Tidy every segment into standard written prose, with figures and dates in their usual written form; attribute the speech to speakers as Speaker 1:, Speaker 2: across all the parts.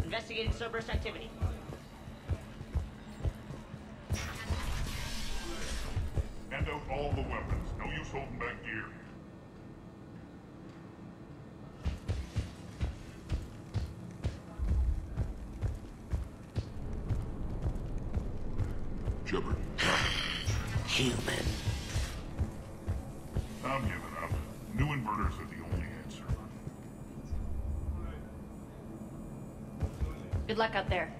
Speaker 1: Investigating Cerberus activity.
Speaker 2: Hand out all the weapons. No use holding back gear. Shepard.
Speaker 3: Human.
Speaker 2: I'm giving up. New inverters are the only answer.
Speaker 4: Good luck out there.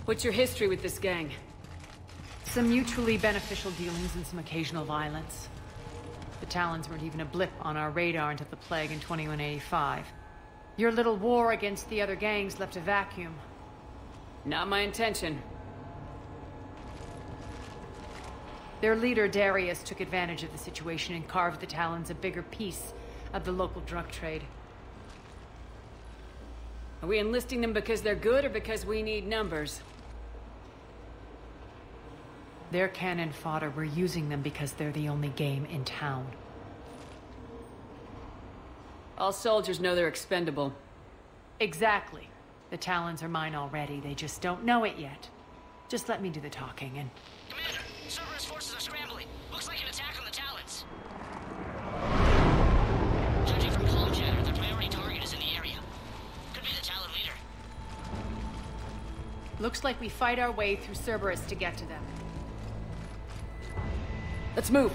Speaker 5: What's your history with this gang? Some mutually beneficial dealings and some occasional violence. The Talons weren't even a blip on our radar until the plague in 2185. Your little war against the other gangs left a vacuum. Not my intention. Their leader, Darius, took advantage of the situation and carved the Talons a bigger piece of the local drug trade. Are we enlisting them because they're good or because we need numbers? They're cannon fodder. We're using them because they're the only game in town. All soldiers know they're expendable. Exactly. The Talons are mine already. They just don't know it yet. Just let me do the talking and...
Speaker 1: Commander, Cerberus forces are scrambling. Looks like an attack on the Talons. Judging from comm chatter, their priority target is in the area. Could be the Talon leader.
Speaker 4: Looks like we fight our way through Cerberus to get to them.
Speaker 5: Let's move.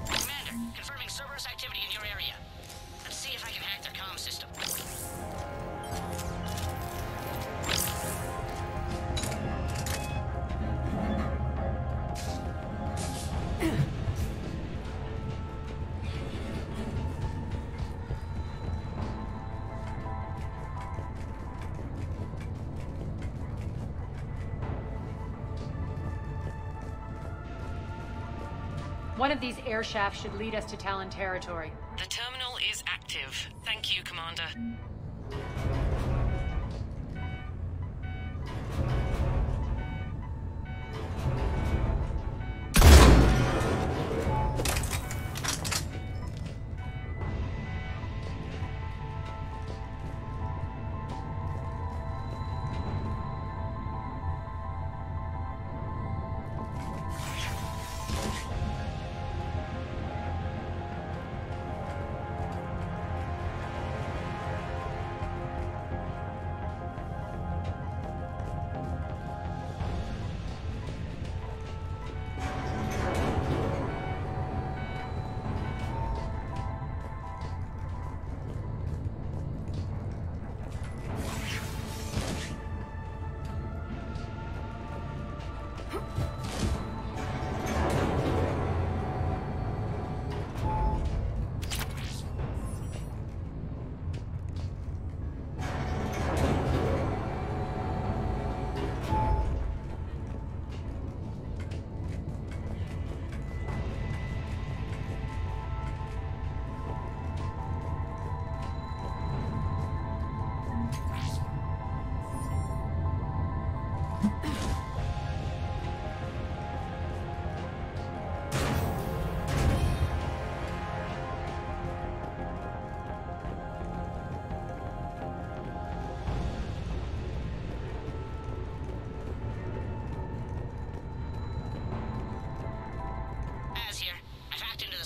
Speaker 1: Commander, confirming Cerberus activity in your area. Let's see if I can hack their comm system.
Speaker 4: One of these air shafts should lead us to Talon territory.
Speaker 6: The terminal is active. Thank you, Commander.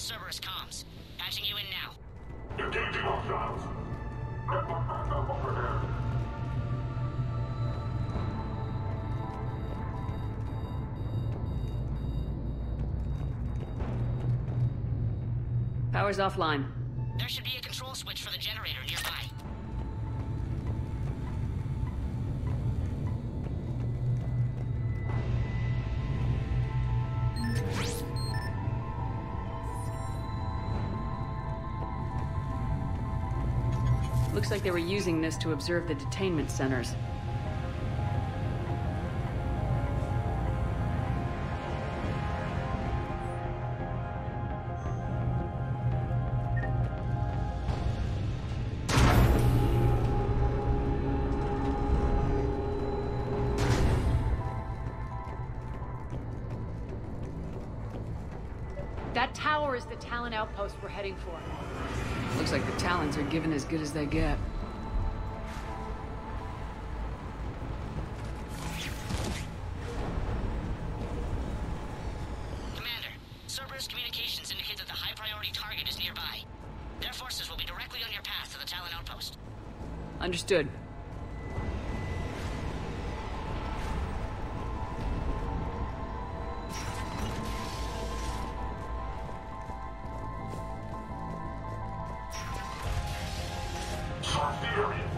Speaker 1: Cerberus comms. Patching you in now.
Speaker 2: Engaging hostiles. Network backup overhead.
Speaker 5: Power's offline.
Speaker 1: There should be a control switch for the generator nearby.
Speaker 5: Looks like they were using this to observe the detainment centers.
Speaker 4: That tower is the Talon outpost we're heading for.
Speaker 5: Looks like the Talons are given as good as they get.
Speaker 1: Commander, Cerberus communications indicate that the high-priority target is nearby. Their forces will be directly on your path to the Talon outpost.
Speaker 5: Understood.
Speaker 2: Search the area.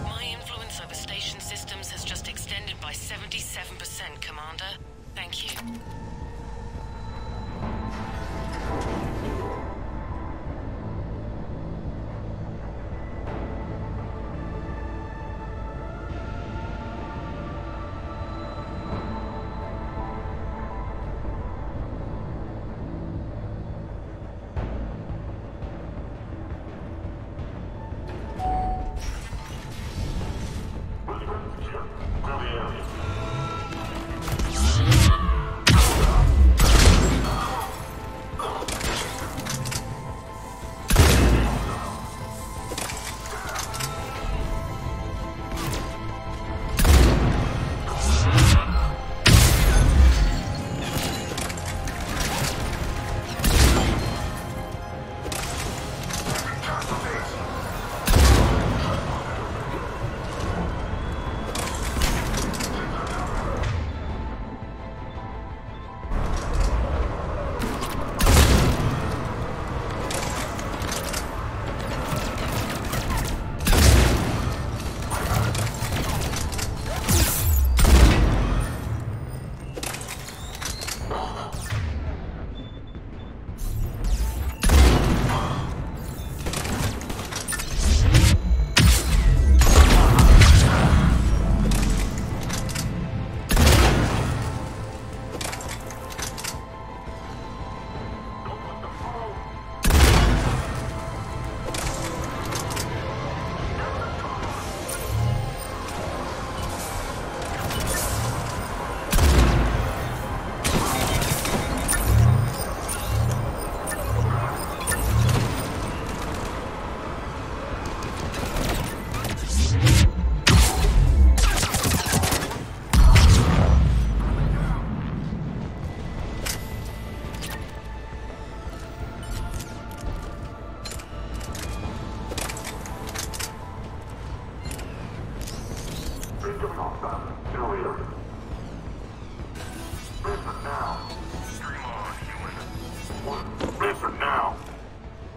Speaker 6: My influence over station systems has just extended by 77%, Commander. Thank you.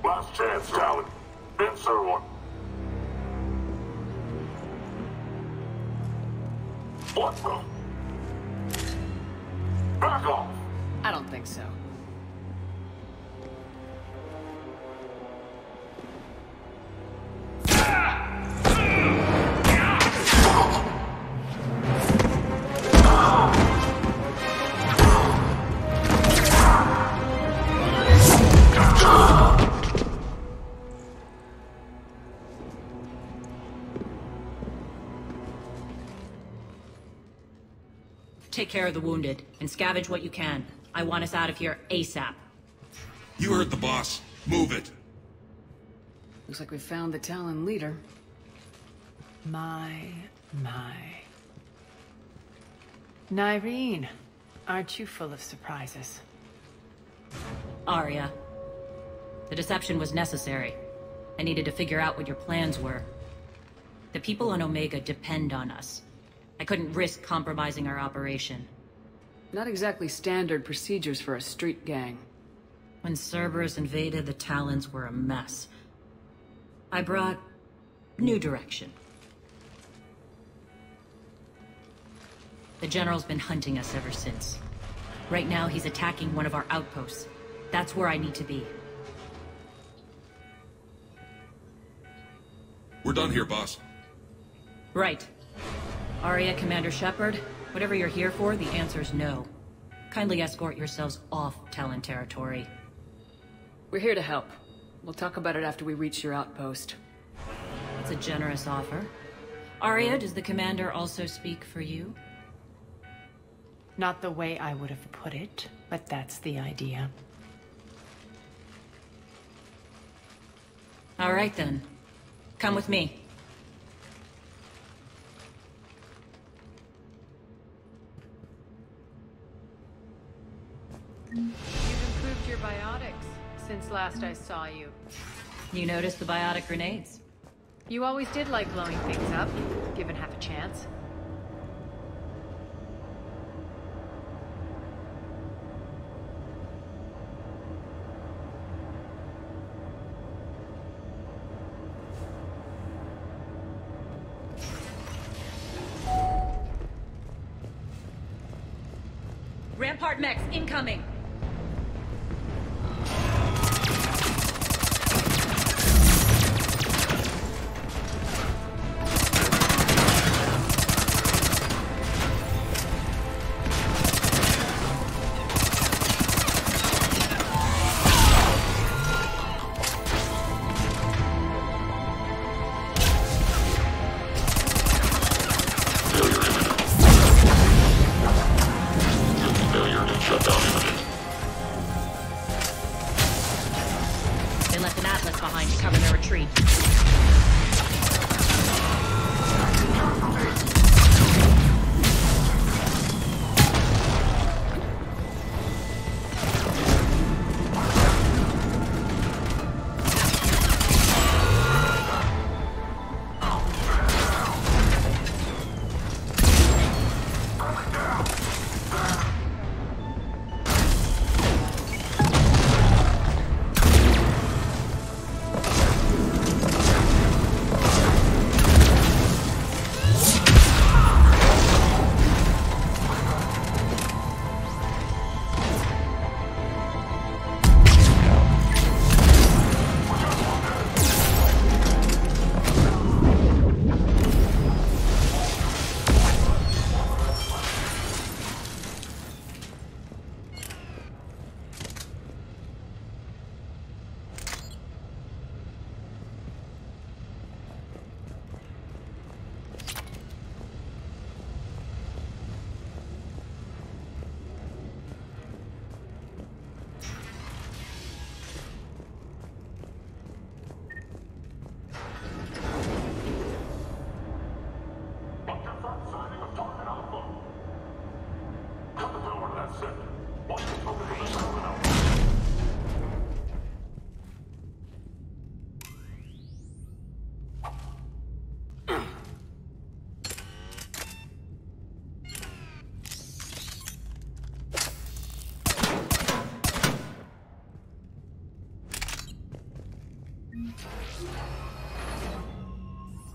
Speaker 2: Last chance, Talon. Answer one.
Speaker 3: What the? Back off!
Speaker 5: I don't think so.
Speaker 7: Take care of the wounded, and scavenge what you can. I want us out of here ASAP.
Speaker 8: You heard the boss. Move it.
Speaker 5: Looks like we found the Talon leader. My. Nyreen, aren't you full of surprises?
Speaker 7: Arya. The deception was necessary. I needed to figure out what your plans were. The people on Omega depend on us. I couldn't risk compromising our operation.
Speaker 5: Not exactly standard procedures for a street gang.
Speaker 7: When Cerberus invaded, the Talons were a mess. I brought new direction. The General's been hunting us ever since. Right now, he's attacking one of our outposts. That's where I need to be.
Speaker 8: We're done here, boss.
Speaker 7: Right. Arya, Commander Shepard, whatever you're here for, the answer's no. Kindly escort yourselves off Talon territory.
Speaker 5: We're here to help. We'll talk about it after we reach your outpost.
Speaker 7: It's a generous offer. Arya, does the Commander also speak for you?
Speaker 4: Not the way I would have put it, but that's the idea.
Speaker 7: All right, then. Come with me.
Speaker 4: You've improved your biotics since last I saw you.
Speaker 7: You noticed the biotic grenades?
Speaker 4: You always did like blowing things up, given half a chance.
Speaker 7: Rampart mechs incoming!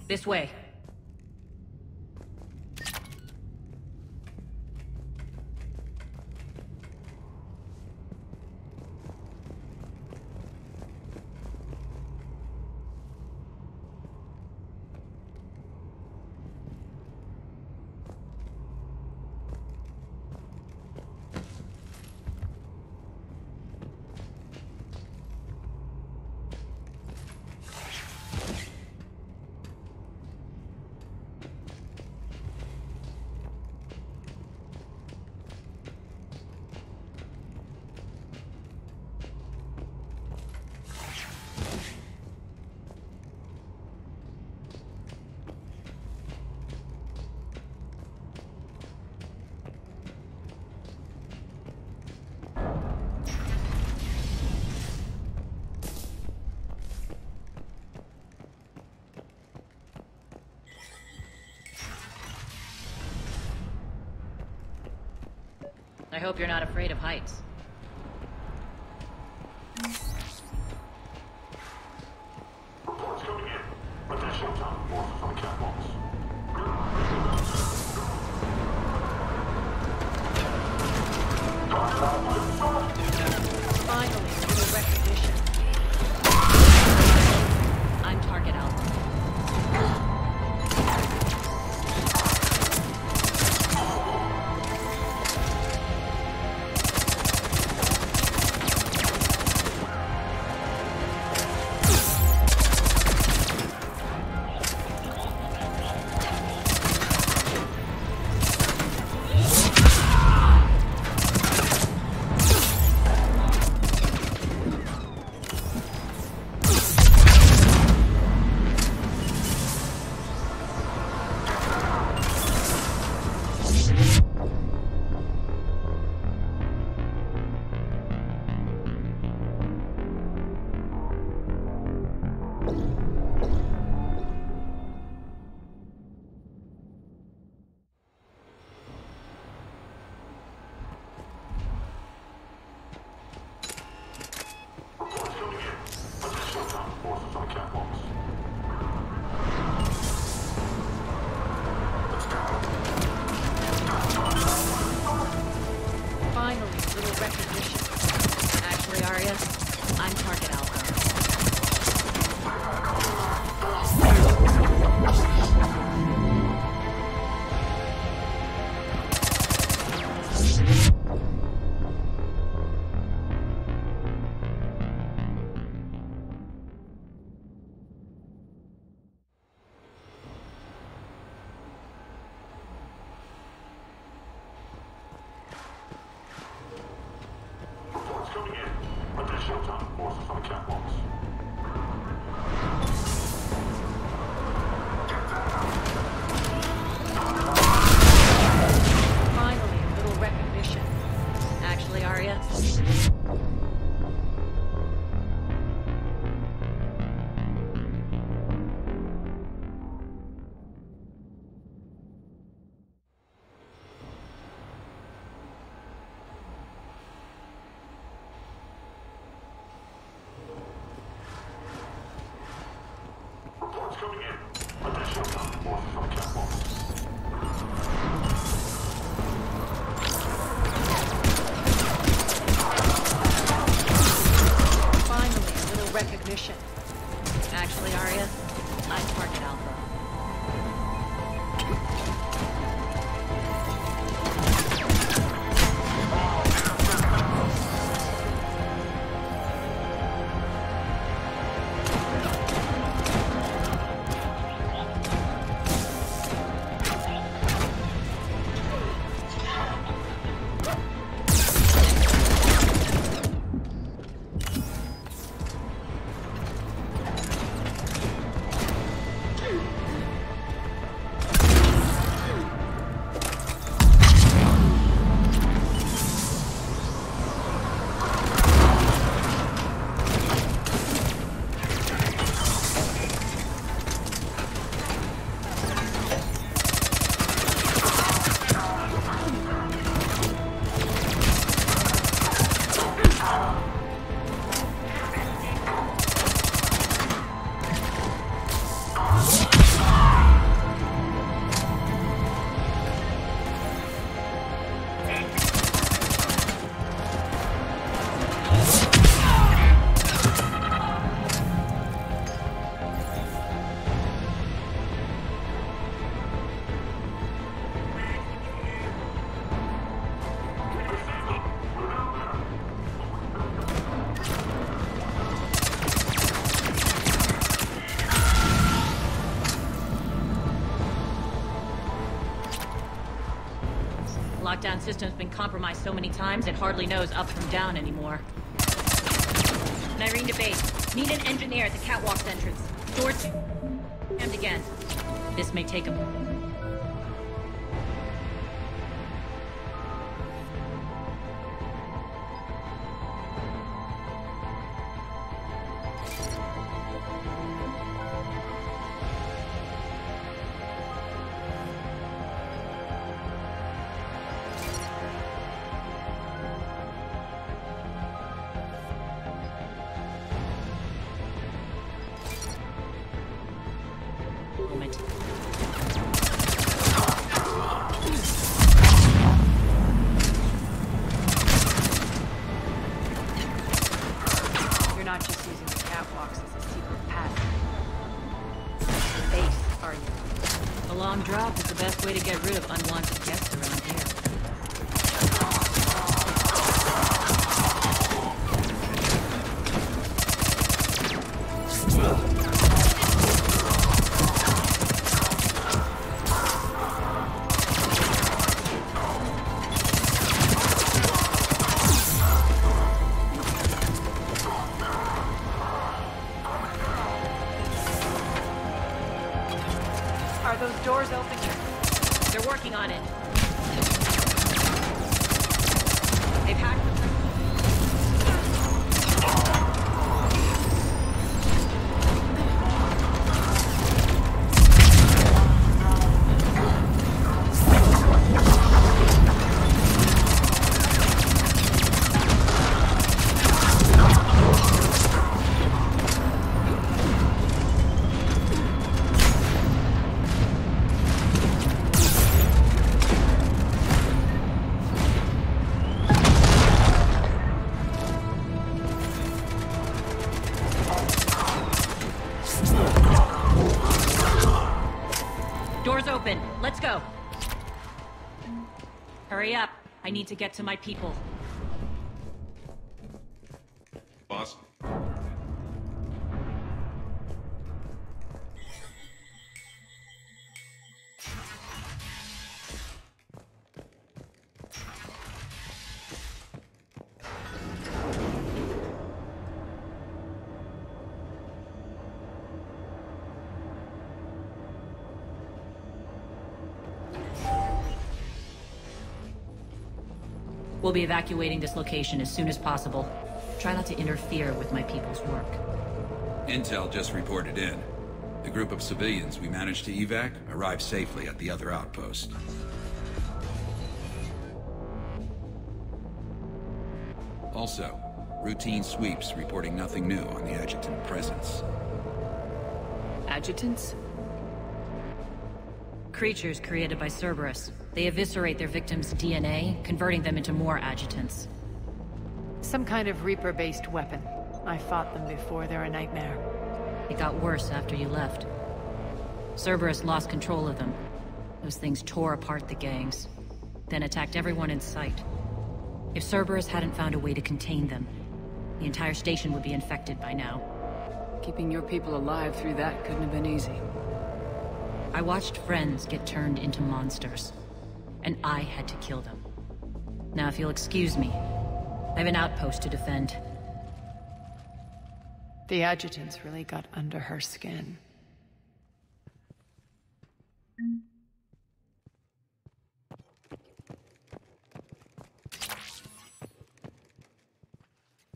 Speaker 7: This way. I hope you're not afraid of heights.
Speaker 2: Reports coming in. Additional time forces on the catwalks.
Speaker 5: Finally, a little recognition.
Speaker 7: I'm target Alpha.
Speaker 5: Finally, a little recognition.
Speaker 7: Actually, Arya, I'm target Alpha.
Speaker 2: Reports coming in. Additional time forces on the catwalks.
Speaker 5: Finally, a little recognition.
Speaker 7: Actually, Arya,
Speaker 2: Reports coming in. Additional time forces on the catwalks.
Speaker 5: Finally, a little recognition.
Speaker 7: actually, Arya, I'm target Alpha. Lockdown system's been compromised so many times it hardly knows up from down anymore. Nyrene to base. Need an engineer at the catwalk's entrance. Doors jammed again. This may take a... long drop is the best way to get rid of unwanted guests around here.
Speaker 4: Are those doors open yet?
Speaker 7: They're working on it. They've hacked the... Doors open. Let's go. Hurry up. I need to get to my people.
Speaker 8: Boss?
Speaker 7: We'll be evacuating this location as soon as possible. Try not to interfere with my people's work.
Speaker 9: Intel just reported in. The group of civilians we managed to evac arrived safely at the other outpost. Also, routine sweeps reporting nothing new on the adjutant presence.
Speaker 5: Adjutants?
Speaker 7: Creatures created by Cerberus. They eviscerate their victims' DNA, converting them into more adjutants.
Speaker 5: Some kind of Reaper-based weapon. I fought them before, they're a nightmare.
Speaker 7: It got worse after you left. Cerberus lost control of them. Those things tore apart the gangs, then attacked everyone in sight. If Cerberus hadn't found a way to contain them, the entire station would be infected by now.
Speaker 5: Keeping your people alive through that couldn't have been easy.
Speaker 7: I watched friends get turned into monsters, and I had to kill them. Now, if you'll excuse me, I have an outpost to defend.
Speaker 5: The adjutants really got under her skin.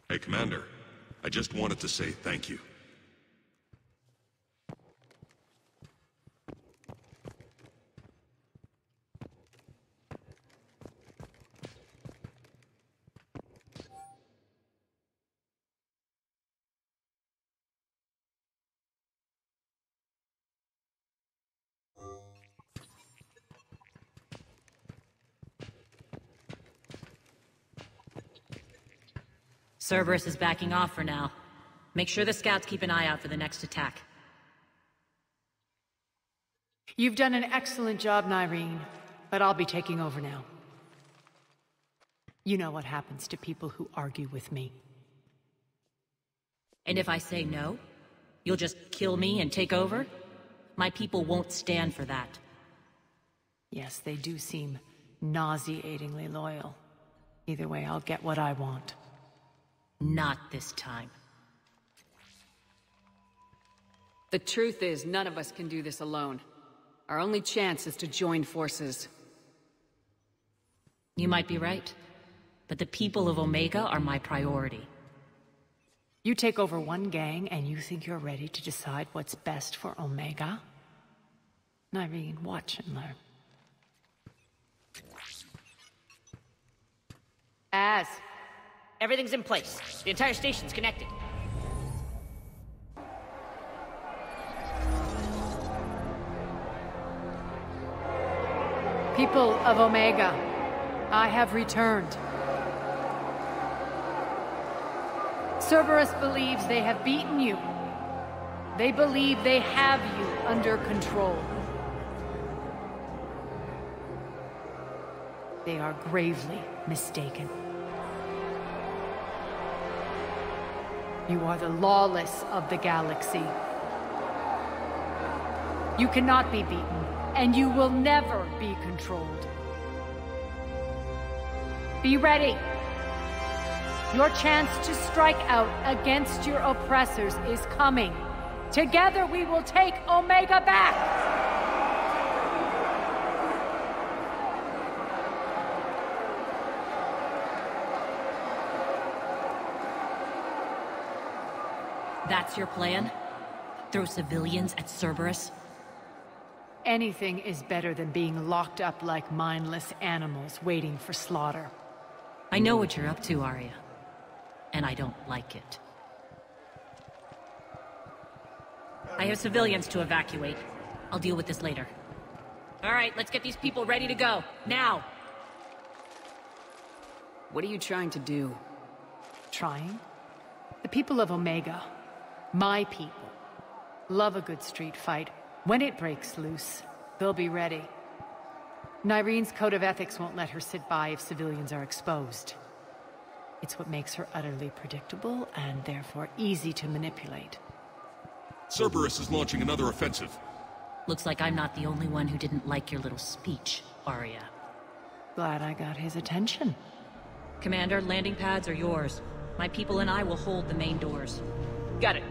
Speaker 8: Hey, Commander. I just wanted to say thank you.
Speaker 7: Cerberus is backing off for now. Make sure the scouts keep an eye out for the next attack.
Speaker 5: You've done an excellent job, Nyreen, but I'll be taking over now. You know what happens to people who argue with me.
Speaker 7: And if I say no, you'll just kill me and take over? My people won't stand for that.
Speaker 5: Yes, they do seem nauseatingly loyal. Either way, I'll get what I want.
Speaker 7: Not this time.
Speaker 10: The truth is, none of us can do this alone. Our only chance is to join forces.
Speaker 7: You might be right, but the people of Omega are my priority.
Speaker 5: You take over one gang and you think you're ready to decide what's best for Omega? Nyreen, watch and learn.
Speaker 1: Everything's in place. The entire station's connected.
Speaker 5: People of Omega, I have returned. Cerberus believes they have beaten you. They believe they have you under control. They are gravely mistaken. You are the lawless of the galaxy. You cannot be beaten, and you will never be controlled. Be ready. Your chance to strike out against your oppressors is coming. Together we will take Omega back!
Speaker 7: That's your plan? Throw civilians at Cerberus?
Speaker 5: Anything is better than being locked up like mindless animals waiting for slaughter.
Speaker 7: I know what you're up to, Arya. And I don't like it. I have civilians to evacuate. I'll deal with this later. All right, let's get these people ready to go. Now!
Speaker 10: What are you trying to do?
Speaker 5: Trying? The people of Omega, my people, love a good street fight. When it breaks loose, they'll be ready. Nyrene's code of ethics won't let her sit by if civilians are exposed. It's what makes her utterly predictable and therefore easy to manipulate.
Speaker 8: Cerberus is launching another offensive.
Speaker 7: Looks like I'm not the only one who didn't like your little speech, Arya.
Speaker 5: Glad I got his attention.
Speaker 7: Commander, landing pads are yours. My people and I will hold the main doors.
Speaker 10: Got it.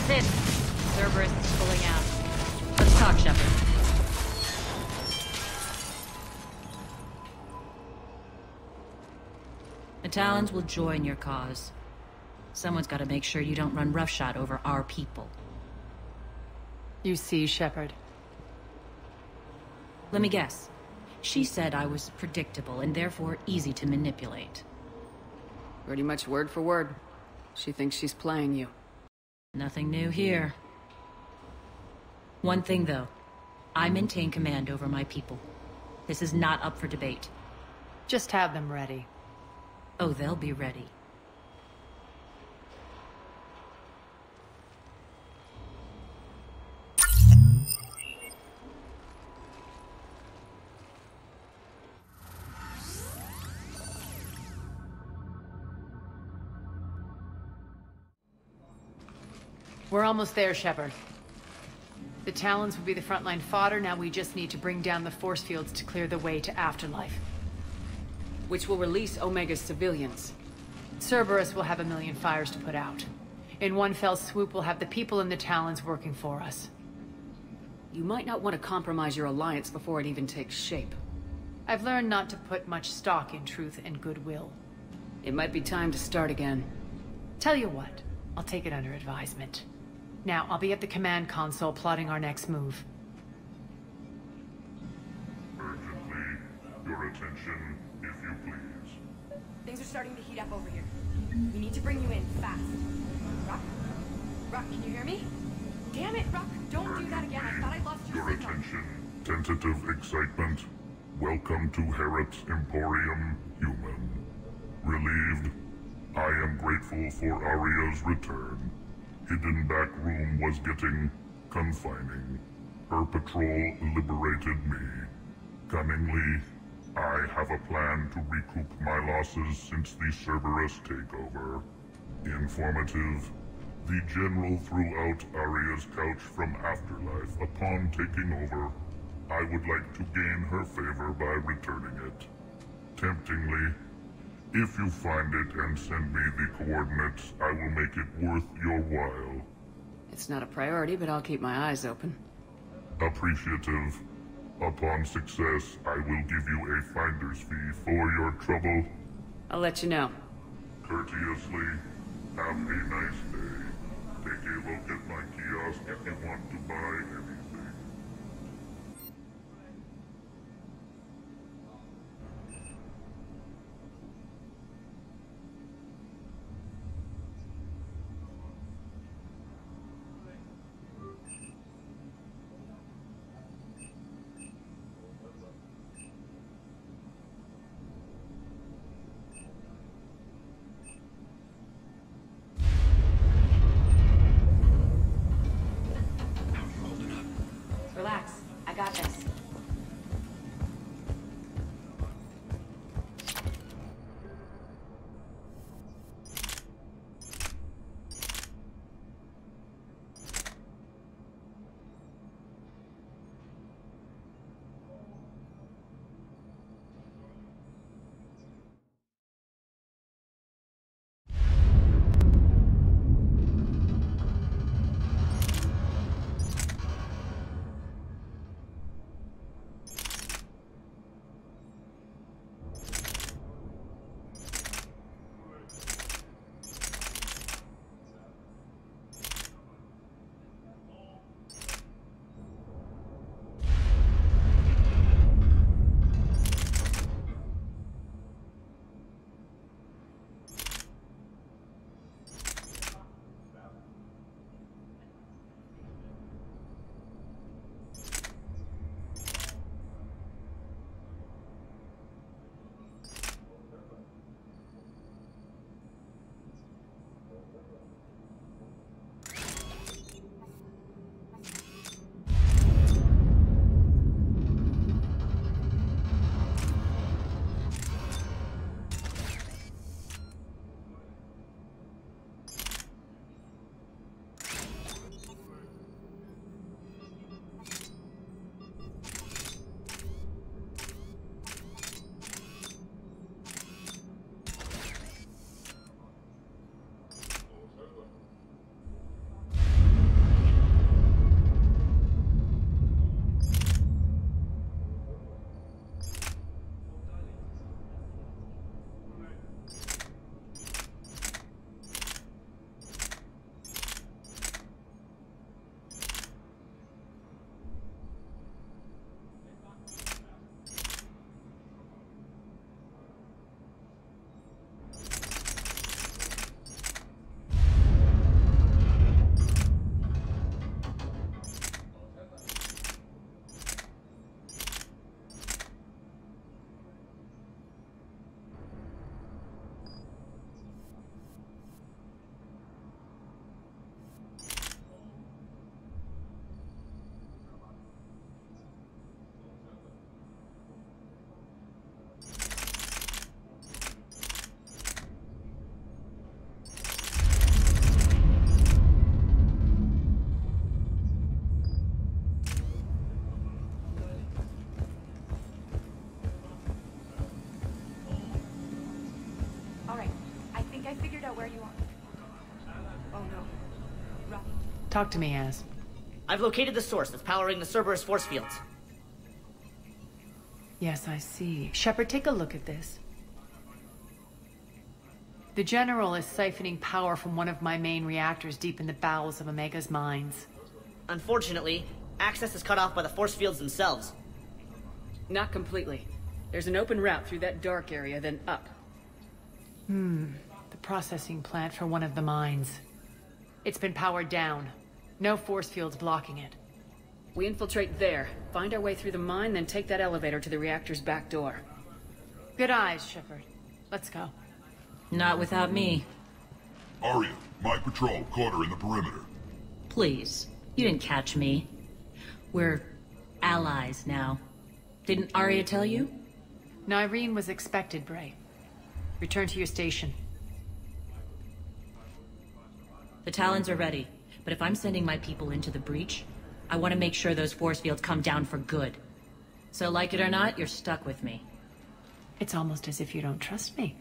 Speaker 7: That's it. Cerberus is pulling out. Let's talk, Shepard. The Talons will join your cause. Someone's got to make sure you don't run roughshod over our people.
Speaker 5: You see, Shepard.
Speaker 7: Let me guess. She said I was predictable and therefore easy to manipulate.
Speaker 10: Pretty much word for word. She thinks she's playing you.
Speaker 7: Nothing new here. One thing, though. I maintain command over my people. This is not up for debate.
Speaker 5: Just have them ready.
Speaker 7: Oh, they'll be ready.
Speaker 5: We're almost there, Shepard. The Talons will be the frontline fodder, now we just need to bring down the force fields to clear the way to Afterlife.
Speaker 10: Which will release Omega's civilians.
Speaker 5: Cerberus will have 1,000,000 fires to put out. In one fell swoop, we'll have the people in the Talons working for us.
Speaker 10: You might not want to compromise your alliance before it even takes shape.
Speaker 5: I've learned not to put much stock in truth and goodwill.
Speaker 10: It might be time to start again.
Speaker 5: Tell you what, I'll take it under advisement. Now, I'll be at the command console plotting our next move.
Speaker 2: Urgently, your attention, if you please.
Speaker 11: Things are starting to heat up over here. We need to bring you in, fast. Rock? Rock, can you hear me? Damn it, Rock, don't do that again. I thought I lost your signal.
Speaker 2: attention, tentative excitement. Welcome to Harrot's Emporium, Human. Relieved, I am grateful for Aria's return. Hidden back room was getting confining. Her patrol liberated me. Cunningly, I have a plan to recoup my losses since the Cerberus takeover. Informative, the General threw out Aria's couch from Afterlife upon taking over. I would like to gain her favor by returning it. Temptingly, if you find it and send me the coordinates, I will make it worth your while.
Speaker 10: It's not a priority, but I'll keep my eyes open.
Speaker 2: Appreciative. Upon success, I will give you a finder's fee for your trouble.
Speaker 10: I'll let you know.
Speaker 2: Courteously, have a nice day. Take a look at my kiosk if you want to buy anything.
Speaker 5: Talk to me, Az.
Speaker 1: I've located the source that's powering the Cerberus force fields.
Speaker 5: Yes, I see. Shepard, take a look at this. The General is siphoning power from one of my main reactors deep in the bowels of Omega's mines.
Speaker 1: Unfortunately, access is cut off by the force fields themselves.
Speaker 10: Not completely. There's an open route through that dark area, then up.
Speaker 5: The processing plant for one of the mines. It's been powered down. No force fields blocking it.
Speaker 10: We infiltrate there, find our way through the mine, then take that elevator to the reactor's back door.
Speaker 5: Good eyes, Shepard. Let's go.
Speaker 7: Not without me.
Speaker 2: Arya, my patrol caught her in the perimeter.
Speaker 7: Please. You didn't catch me. We're allies now. Didn't Arya tell you?
Speaker 5: Nyreen was expected, Bray. Return to your station.
Speaker 7: The Talons are ready, but if I'm sending my people into the breach, I want to make sure those force fields come down for good. So like it or not, you're stuck with me.
Speaker 5: It's almost as if you don't trust me.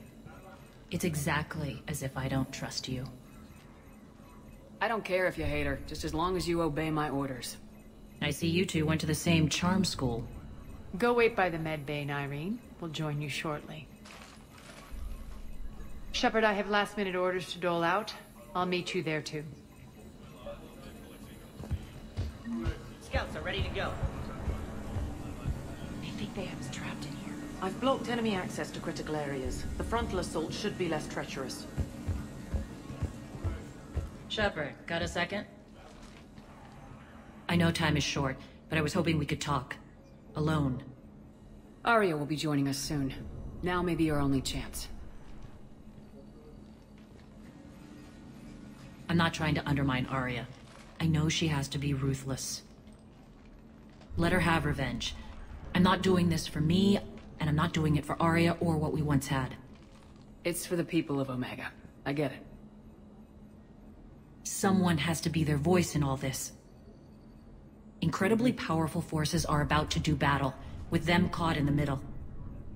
Speaker 7: It's exactly as if I don't trust you.
Speaker 10: I don't care if you hate her, just as long as you obey my orders.
Speaker 7: I see you two went to the same charm school.
Speaker 5: Go wait by the med bay, Nyreen. We'll join you shortly. Shepard, I have last-minute orders to dole out. I'll meet you there, too.
Speaker 1: Scouts are ready to go.
Speaker 11: I think they have us trapped in here.
Speaker 12: I've blocked enemy access to critical areas. The frontal assault should be less treacherous.
Speaker 7: Shepard, got a second? I know time is short, but I was hoping we could talk. Alone.
Speaker 10: Arya will be joining us soon. Now may be our only chance.
Speaker 7: I'm not trying to undermine Arya. I know she has to be ruthless. Let her have revenge. I'm not doing this for me, and I'm not doing it for Arya or what we once had.
Speaker 10: It's for the people of Omega. I get it.
Speaker 7: Someone has to be their voice in all this. Incredibly powerful forces are about to do battle, with them caught in the middle.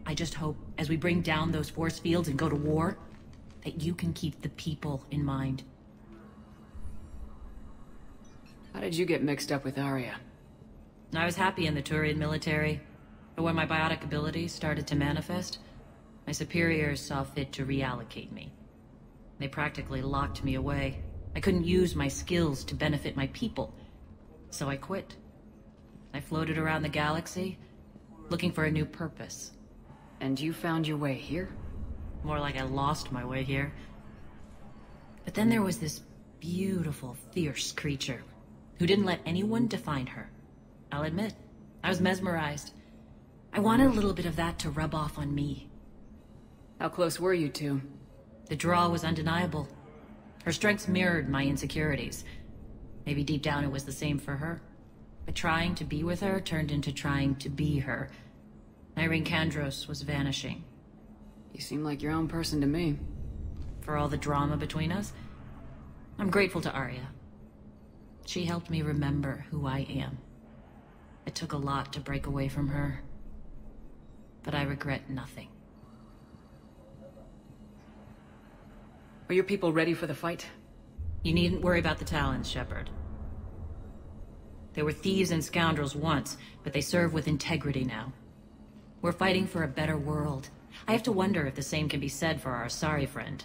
Speaker 7: I just hope, as we bring down those force fields and go to war, that you can keep the people in mind.
Speaker 10: How did you get mixed up with Arya?
Speaker 7: I was happy in the Turian military, but when my biotic abilities started to manifest, my superiors saw fit to reallocate me. They practically locked me away. I couldn't use my skills to benefit my people, so I quit. I floated around the galaxy, looking for a new purpose.
Speaker 10: And you found your way here?
Speaker 7: More like I lost my way here. But then there was this beautiful, fierce creature who didn't let anyone define her. I'll admit, I was mesmerized. I wanted a little bit of that to rub off on me.
Speaker 10: How close were you two?
Speaker 7: The draw was undeniable. Her strengths mirrored my insecurities. Maybe deep down it was the same for her. But trying to be with her turned into trying to be her. Irene Kandros was vanishing.
Speaker 10: You seem like your own person to me.
Speaker 7: For all the drama between us, I'm grateful to Arya. She helped me remember who I am. It took a lot to break away from her, but I regret nothing.
Speaker 10: Are your people ready for the fight?
Speaker 7: You needn't worry about the Talons, Shepard. They were thieves and scoundrels once, but they serve with integrity now. We're fighting for a better world. I have to wonder if the same can be said for our Asari friend.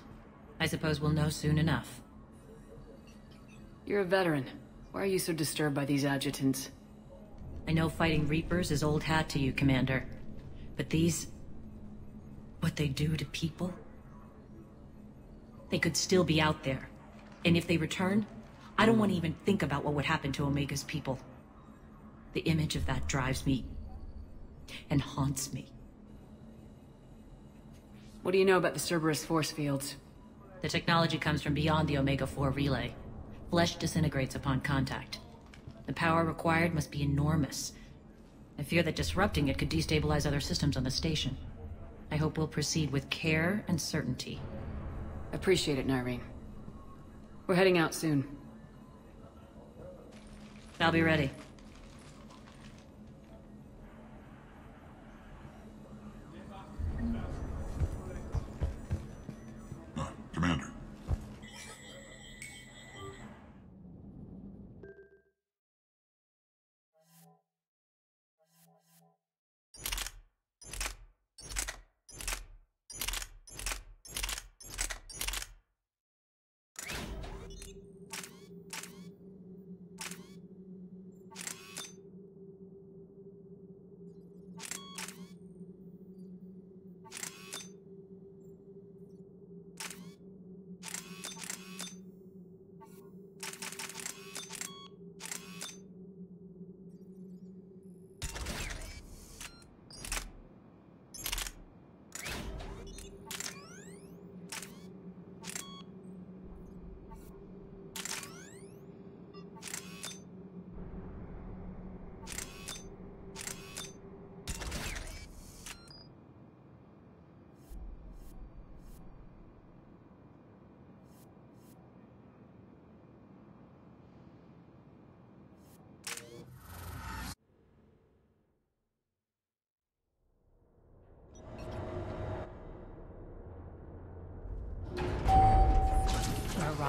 Speaker 7: I suppose we'll know soon enough.
Speaker 10: You're a veteran. Why are you so disturbed by these adjutants?
Speaker 7: I know fighting Reapers is old hat to you, Commander. But these... what they do to people? They could still be out there. And if they return, I don't want to even think about what would happen to Omega's people. The image of that drives me... and haunts me.
Speaker 10: What do you know about the Cerberus force fields?
Speaker 7: The technology comes from beyond the Omega-4 relay. Flesh disintegrates upon contact. The power required must be enormous. I fear that disrupting it could destabilize other systems on the station. I hope we'll proceed with care and certainty.
Speaker 10: Appreciate it, Nyreen. We're heading out soon.
Speaker 7: I'll be ready.
Speaker 2: Commander.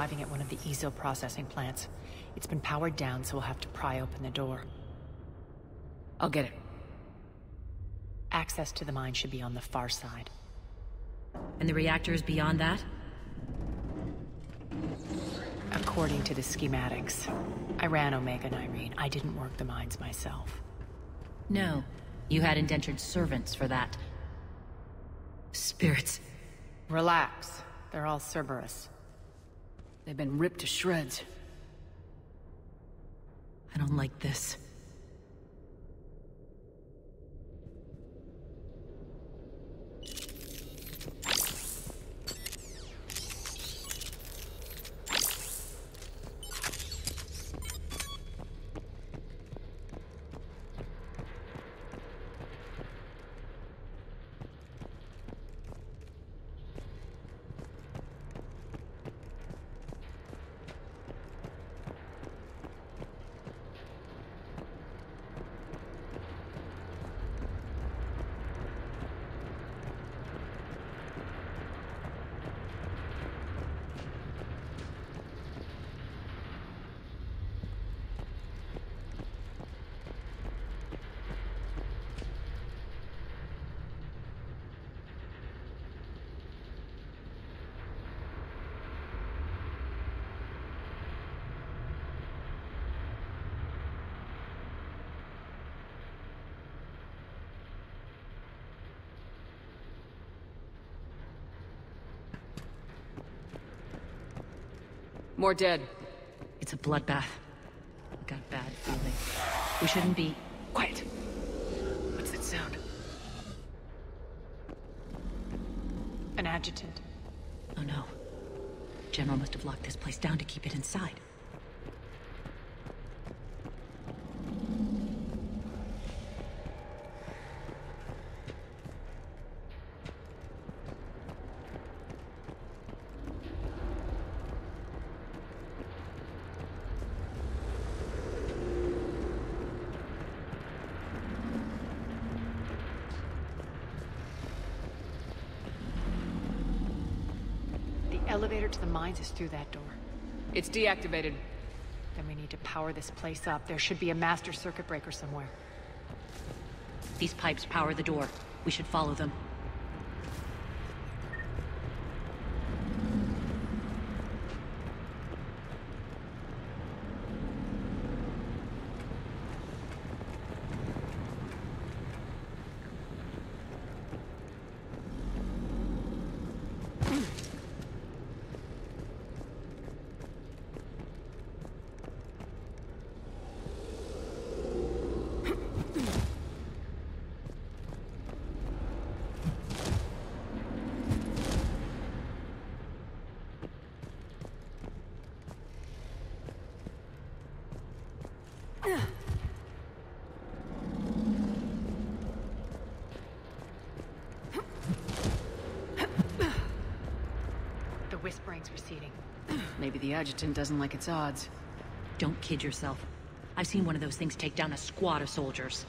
Speaker 5: arriving at one of the ESO processing plants. It's been powered down, so we'll have to pry open the door.
Speaker 10: I'll get it.
Speaker 5: Access to the mine should be on the far side.
Speaker 7: And the reactor is beyond that?
Speaker 5: According to the schematics. I ran Omega, Irene. I didn't work the mines myself.
Speaker 7: No. You had indentured servants for that. Spirits.
Speaker 5: Relax. They're all Cerberus.
Speaker 10: They've been ripped to shreds.
Speaker 7: I don't like this.
Speaker 10: More dead.
Speaker 7: It's a bloodbath. I got a bad feeling. We shouldn't be...
Speaker 10: Quiet. What's that sound?
Speaker 5: An adjutant.
Speaker 7: Oh no. General must have locked this place down to keep it inside.
Speaker 5: Elevator to the mines is through that door.
Speaker 10: It's deactivated.
Speaker 5: Then we need to power this place up. There should be a master circuit breaker somewhere.
Speaker 7: These pipes power the door. We should follow them.
Speaker 5: The whispering's receding.
Speaker 10: Maybe the adjutant doesn't like its odds.
Speaker 7: Don't kid yourself. I've seen one of those things take down a squad of soldiers.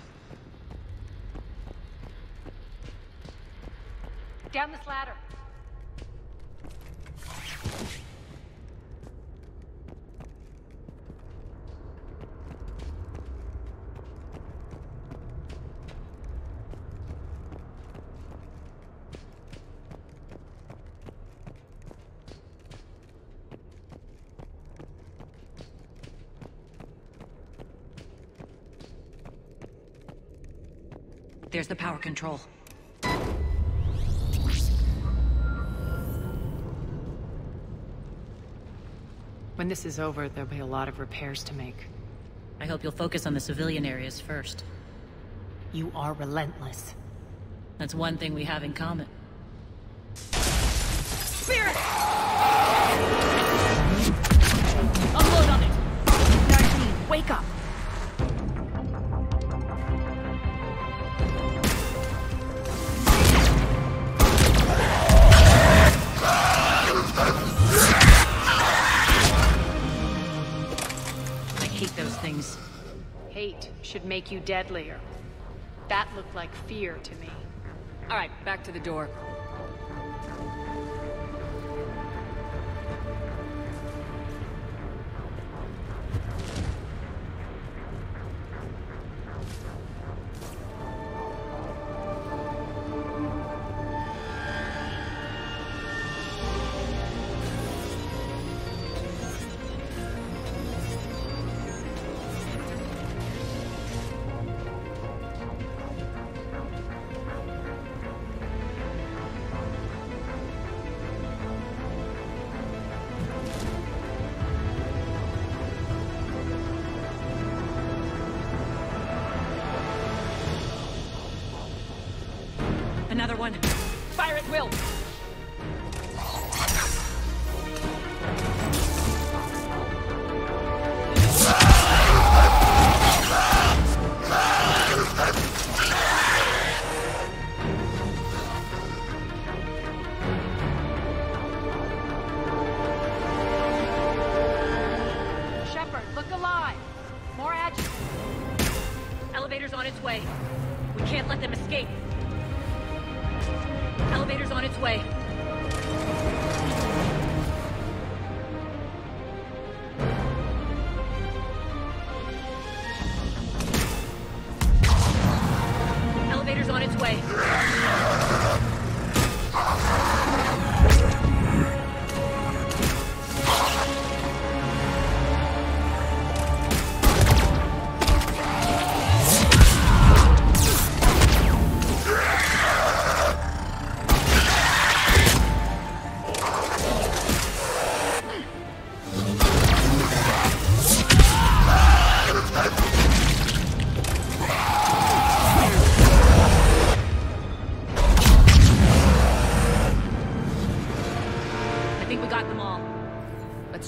Speaker 5: Down this ladder.
Speaker 7: There's the power control.
Speaker 5: When this is over, there'll be a lot of repairs to make.
Speaker 7: I hope you'll focus on the civilian areas first.
Speaker 5: You are relentless.
Speaker 7: That's one thing we have in common.
Speaker 5: Spirit!
Speaker 7: Unload on it!
Speaker 5: 19, wake up!
Speaker 7: Things.
Speaker 5: Hate should make you deadlier. That looked like fear to me.
Speaker 10: All right, back to the door.
Speaker 7: another one.
Speaker 10: Fire at will!
Speaker 4: Shepard, look alive! More adjutants.
Speaker 7: Elevator's on its way. We can't let them escape. Elevator's on its way. Elevator's on its way.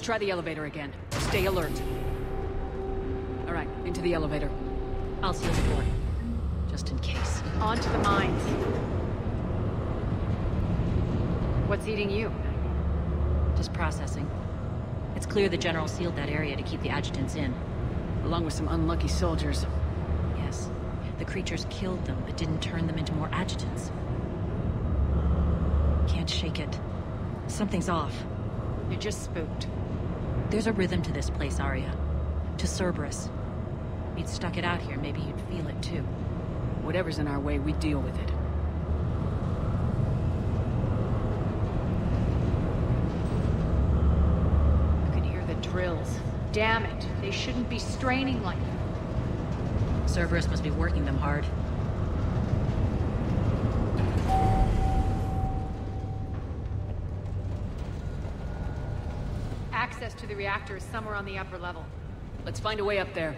Speaker 10: Try the elevator again. Stay alert. All right, into the elevator.
Speaker 7: I'll seal the door. Just in case.
Speaker 4: On to the mines. What's eating you?
Speaker 7: Just processing. It's clear the General sealed that area to keep the adjutants in.
Speaker 10: Along with some unlucky soldiers.
Speaker 7: Yes. The creatures killed them, but didn't turn them into more adjutants. Can't shake it. Something's off.
Speaker 4: You're just spooked.
Speaker 7: There's a rhythm to this place, Arya. To Cerberus. If you'd stuck it out here, maybe you'd feel it too.
Speaker 10: Whatever's in our way, we deal with it.
Speaker 4: You can hear the drills. Damn it, they shouldn't be straining like that.
Speaker 7: Cerberus must be working them hard.
Speaker 4: Access to the reactor is somewhere on the upper level.
Speaker 10: Let's find a way up there.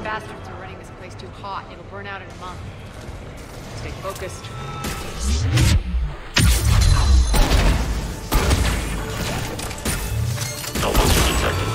Speaker 4: Bastards are running this place too hot. It'll burn out in a month. Stay focused.
Speaker 3: No one's detected.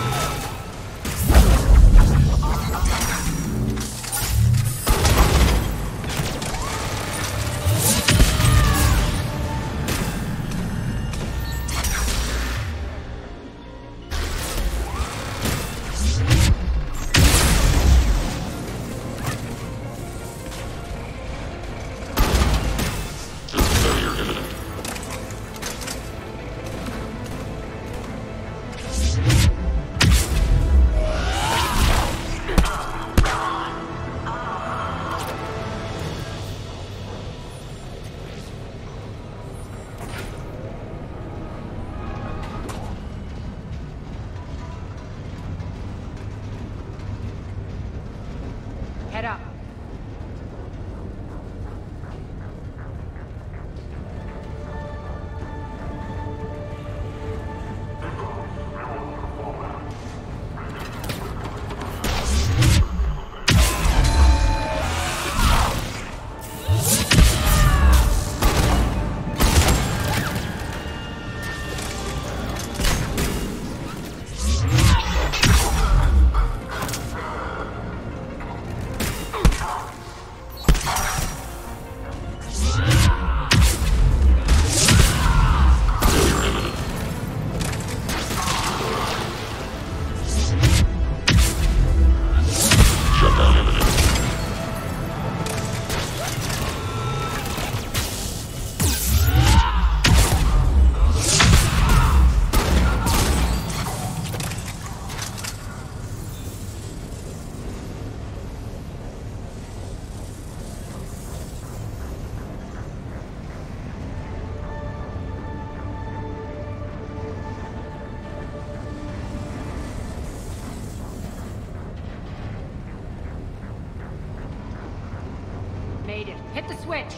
Speaker 4: Hit the switch.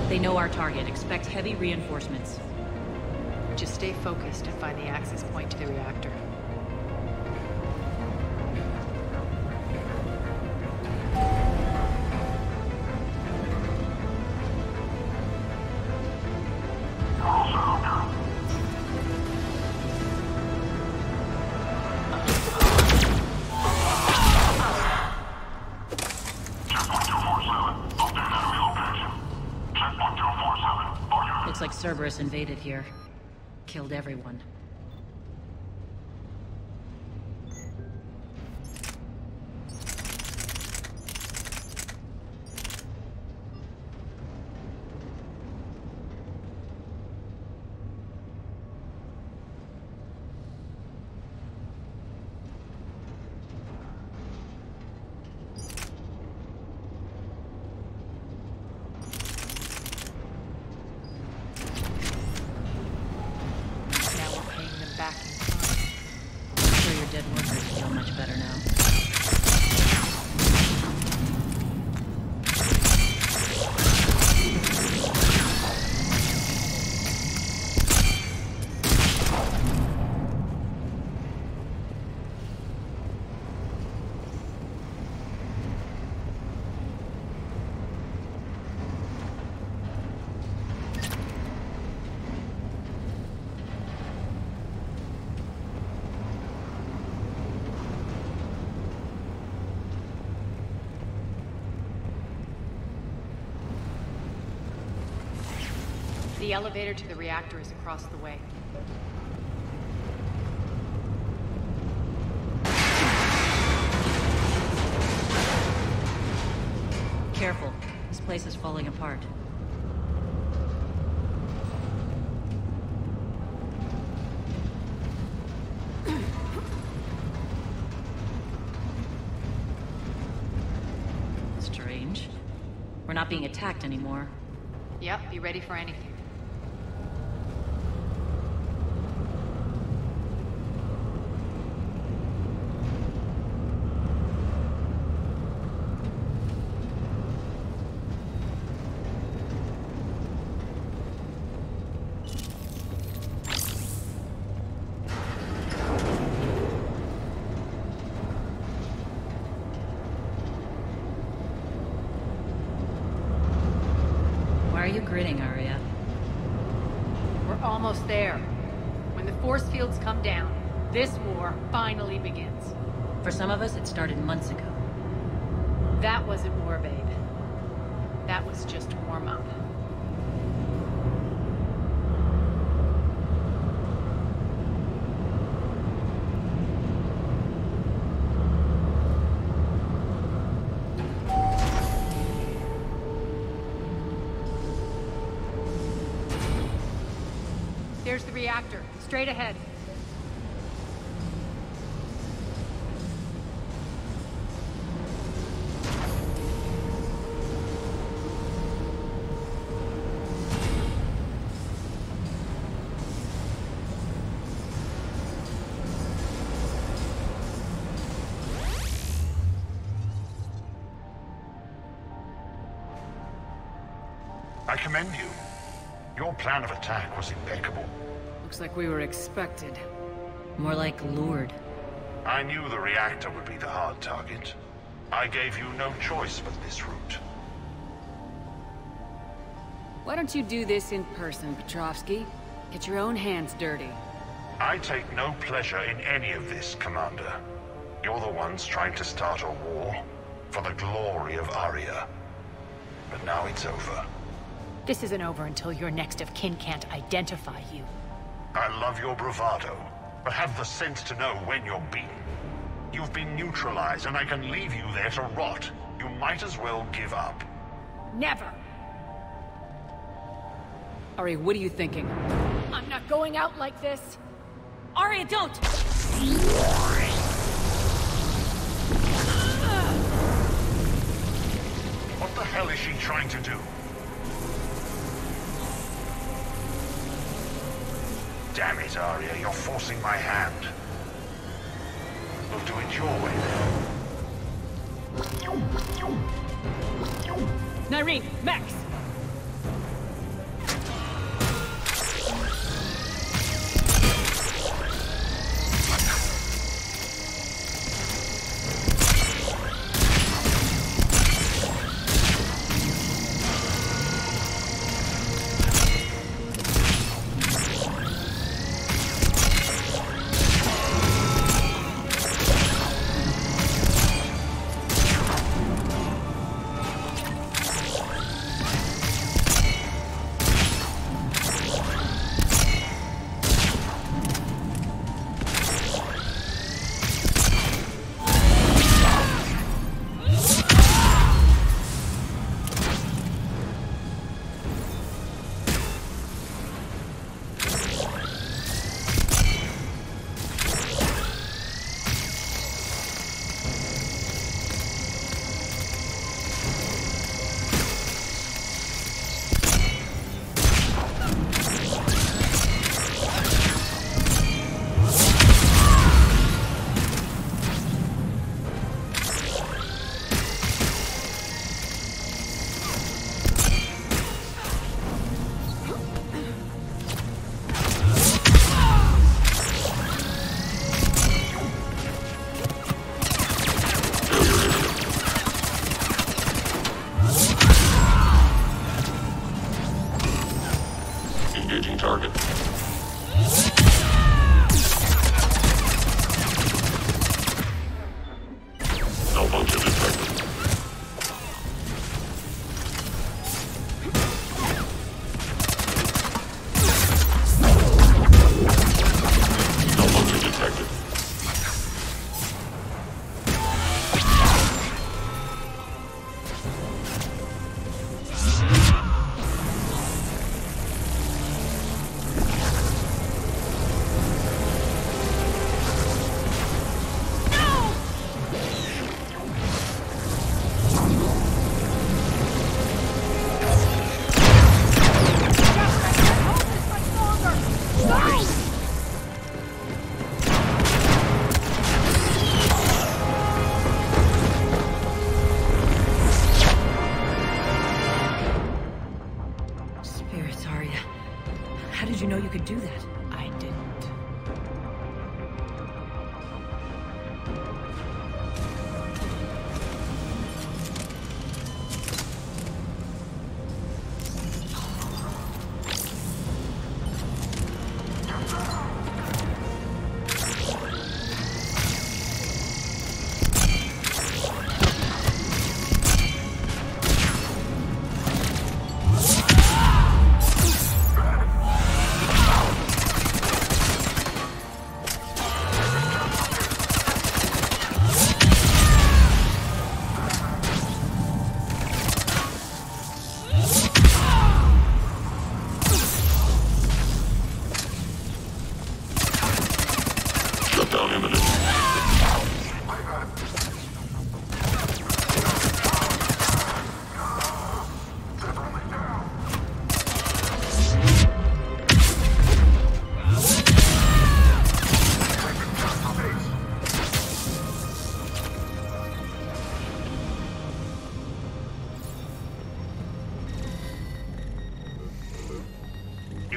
Speaker 7: They know our target. Expect heavy reinforcements.
Speaker 5: Just stay focused and find the access point to the reactor.
Speaker 7: Looks like Cerberus invaded here. Killed everyone.
Speaker 5: Back in time.
Speaker 7: I'm sure your dead workers feel much better now.
Speaker 5: The elevator to the reactor is across the way.
Speaker 7: Careful. This place is falling apart. Strange. We're not being attacked anymore.
Speaker 5: Yep, be ready for anything.
Speaker 7: Why are you grinning, Arya?
Speaker 5: We're almost there. When the force fields come down, this war finally begins.
Speaker 7: For some of us, it started months ago.
Speaker 5: That wasn't war, babe. That was just warm-up. There's the reactor, straight ahead.
Speaker 13: I commend you. Your plan of attack was impeccable.
Speaker 10: Looks like we were expected.
Speaker 7: More like lured.
Speaker 13: I knew the reactor would be the hard target. I gave you no choice but this route.
Speaker 10: Why don't you do this in person, Petrovsky? Get your own hands dirty.
Speaker 13: I take no pleasure in any of this, Commander. You're the ones trying to start a war for the glory of Arya. But now it's over.
Speaker 5: This isn't over until your next of kin can't identify you.
Speaker 13: I love your bravado, but have the sense to know when you're beaten. You've been neutralized, and I can leave you there to rot. You might as well give up.
Speaker 5: Never!
Speaker 10: Ari, what are you thinking?
Speaker 5: I'm not going out like this!
Speaker 7: Arya, don't!
Speaker 13: What the hell is she trying to do? Damn it, Arya, you're forcing my hand. We'll do it your way then.
Speaker 5: Nyreen, Max!
Speaker 7: Do that.
Speaker 5: I didn't.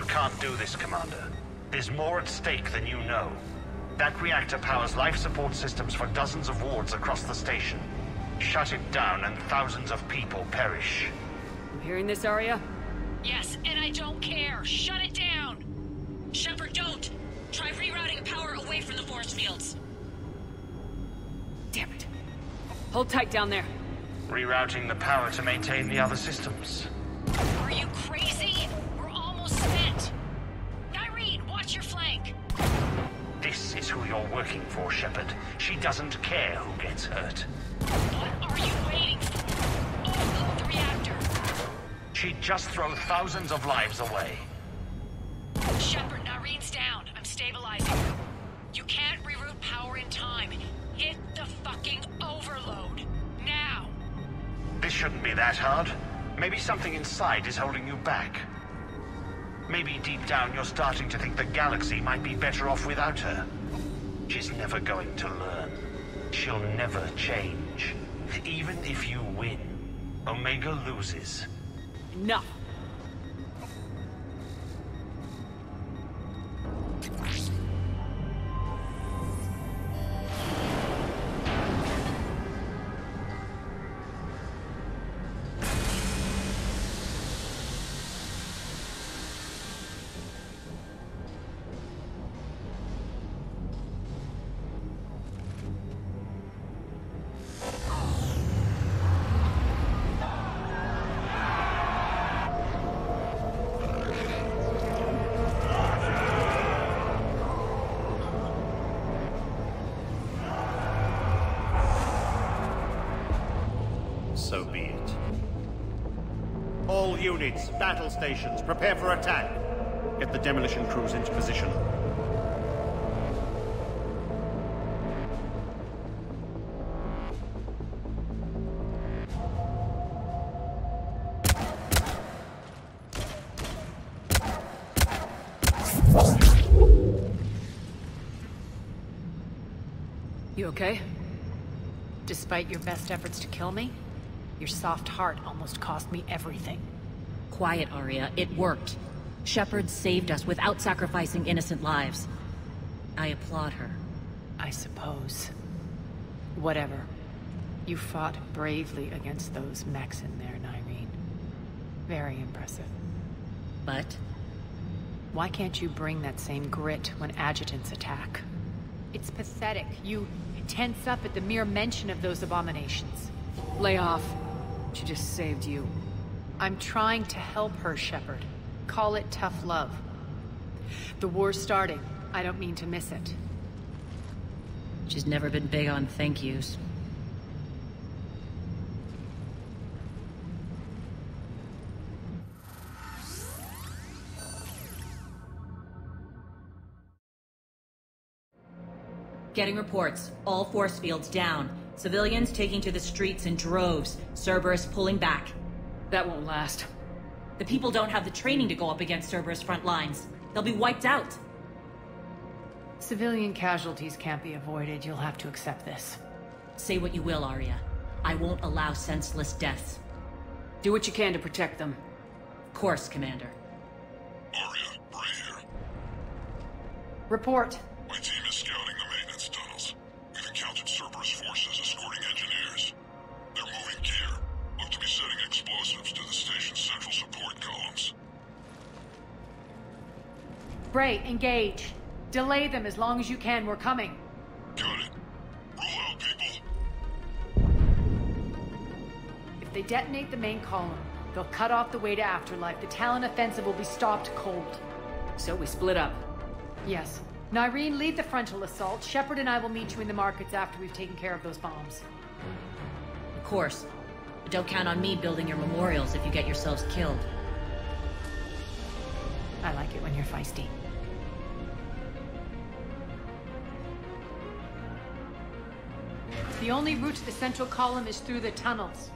Speaker 13: Can't do this, Commander. There's more at stake than you know. That reactor powers life support systems for dozens of wards across the station. Shut it down and thousands of people perish.
Speaker 5: You hearing this, Arya?
Speaker 6: Yes, and I don't care. Shut it down! Shepard, don't! Try rerouting power away from the force fields.
Speaker 5: Damn it. Hold tight down there.
Speaker 13: Rerouting the power to maintain the other systems.
Speaker 6: Are you crazy? We're almost spent. Nyreen, watch your flank.
Speaker 13: This is who you're working for, Shepard. She doesn't care who gets hurt.
Speaker 6: What are you waiting for? Overload the reactor.
Speaker 13: She'd just throw thousands of lives away.
Speaker 6: Shepard, Nyreen's down. I'm stabilizing. You can't reroute power in time. Hit the fucking overload. Now!
Speaker 13: This shouldn't be that hard. Maybe something inside is holding you back. Maybe deep down you're starting to think the galaxy might be better off without her. She's never going to learn. she'll never change. Even if you win, Omega loses.
Speaker 10: Enough!
Speaker 13: So be it. All units, battle stations, prepare for attack. Get the demolition crews into position.
Speaker 5: You okay? Despite your best efforts to kill me, your soft heart almost cost me everything.
Speaker 7: Quiet, Arya. It worked. Shepard saved us without sacrificing innocent lives. I applaud her.
Speaker 5: I suppose. Whatever. You fought bravely against those mechs in there, Nyreen. Very impressive.
Speaker 7: But?
Speaker 5: Why can't you bring that same grit when adjutants attack? It's pathetic. You tense up at the mere mention of those abominations.
Speaker 10: Lay off. She just saved you.
Speaker 5: I'm trying to help her, Shepard. Call it tough love. The war's starting. I don't mean to miss it.
Speaker 7: She's never been big on thank yous. Getting reports. All force fields down. Civilians taking to the streets in droves. Cerberus pulling back.
Speaker 10: That won't last.
Speaker 7: The people don't have the training to go up against Cerberus front lines. They'll be wiped out.
Speaker 5: Civilian casualties can't be avoided. You'll have to accept this.
Speaker 7: Say what you will, Arya. I won't allow senseless deaths.
Speaker 10: Do what you can to protect them.
Speaker 7: Of course, Commander.
Speaker 2: Arya, Bray here.
Speaker 5: Report.
Speaker 2: My team is scouting the maintenance tunnels. We've encountered Cerberus forces escorting engineers. They're moving gear. Look to be setting explosives to the station's central support columns.
Speaker 5: Bray, engage. Delay them as long as you can. We're coming.
Speaker 2: Got it. Rule out, people.
Speaker 5: If they detonate the main column, they'll cut off the way to Afterlife. The Talon offensive will be stopped cold.
Speaker 10: So we split up.
Speaker 5: Yes. Nyreen, lead the frontal assault. Shepard and I will meet you in the markets after we've taken care of those bombs.
Speaker 7: Of course. But don't count on me building your memorials if you get yourselves killed.
Speaker 5: I like it when you're feisty. The only route to the central column is through the tunnels.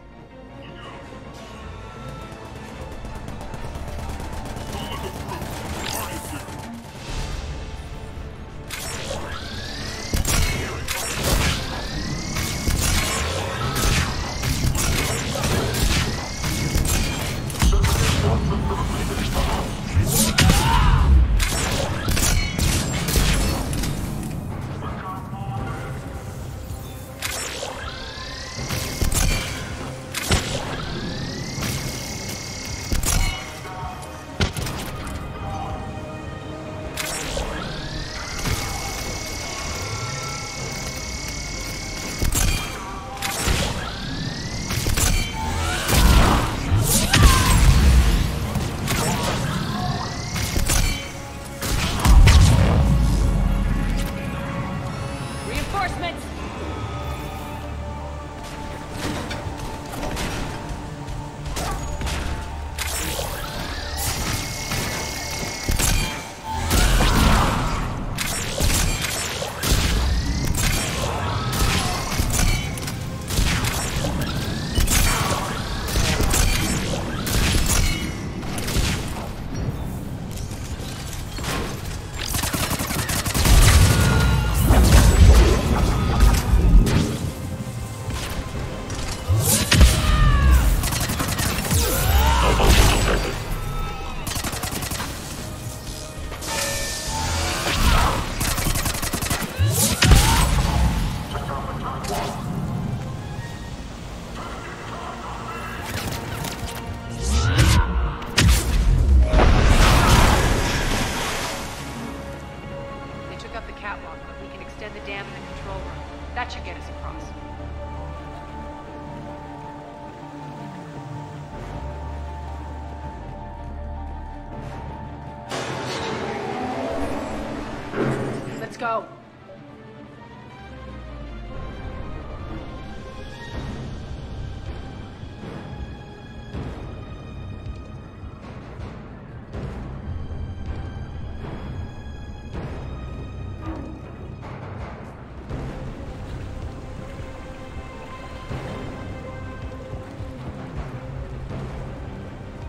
Speaker 4: go.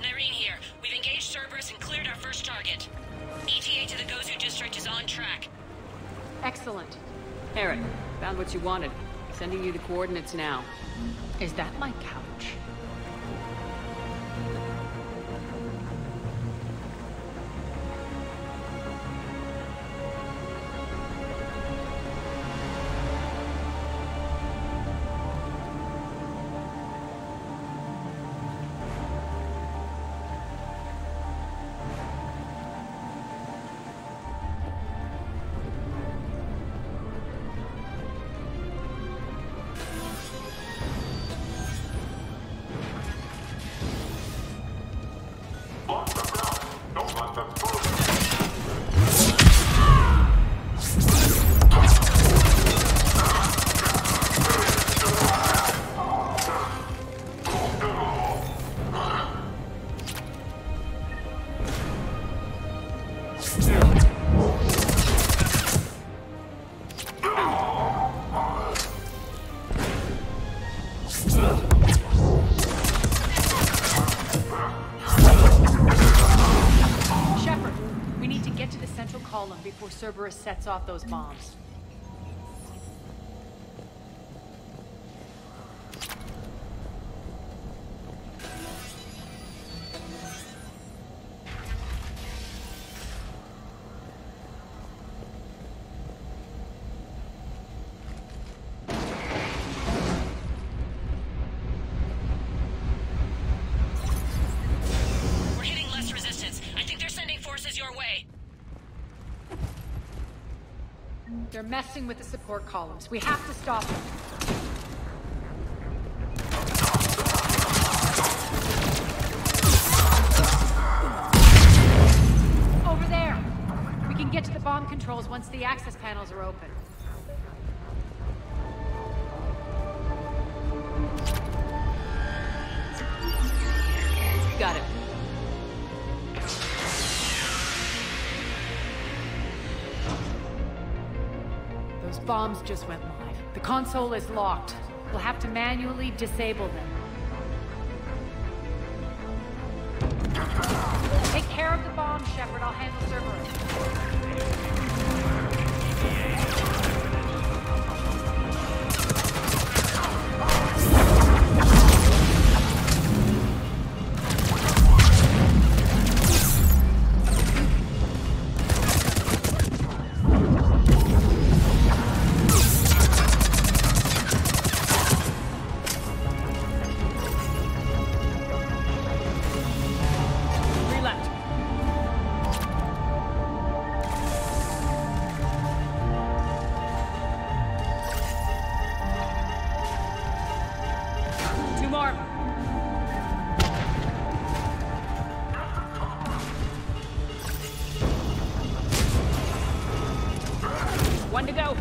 Speaker 6: Nyreen here. We've engaged Cerberus and cleared our first target. ETA to the Gozu district is on track.
Speaker 4: Excellent.
Speaker 10: Eric, found what you wanted. Sending you the coordinates now.
Speaker 4: Is that my couch? Before Cerberus sets off those bombs.
Speaker 6: We're hitting less resistance. I think they're sending forces your way.
Speaker 4: They're messing with the support columns. We have to stop them. Over there! We can get to the bomb controls once the access panels are open.
Speaker 10: Got it.
Speaker 4: Those bombs just went live. The console is locked. We'll have to manually disable them. Take care of the bomb, Shepard. I'll handle Cerberus.
Speaker 10: One to go.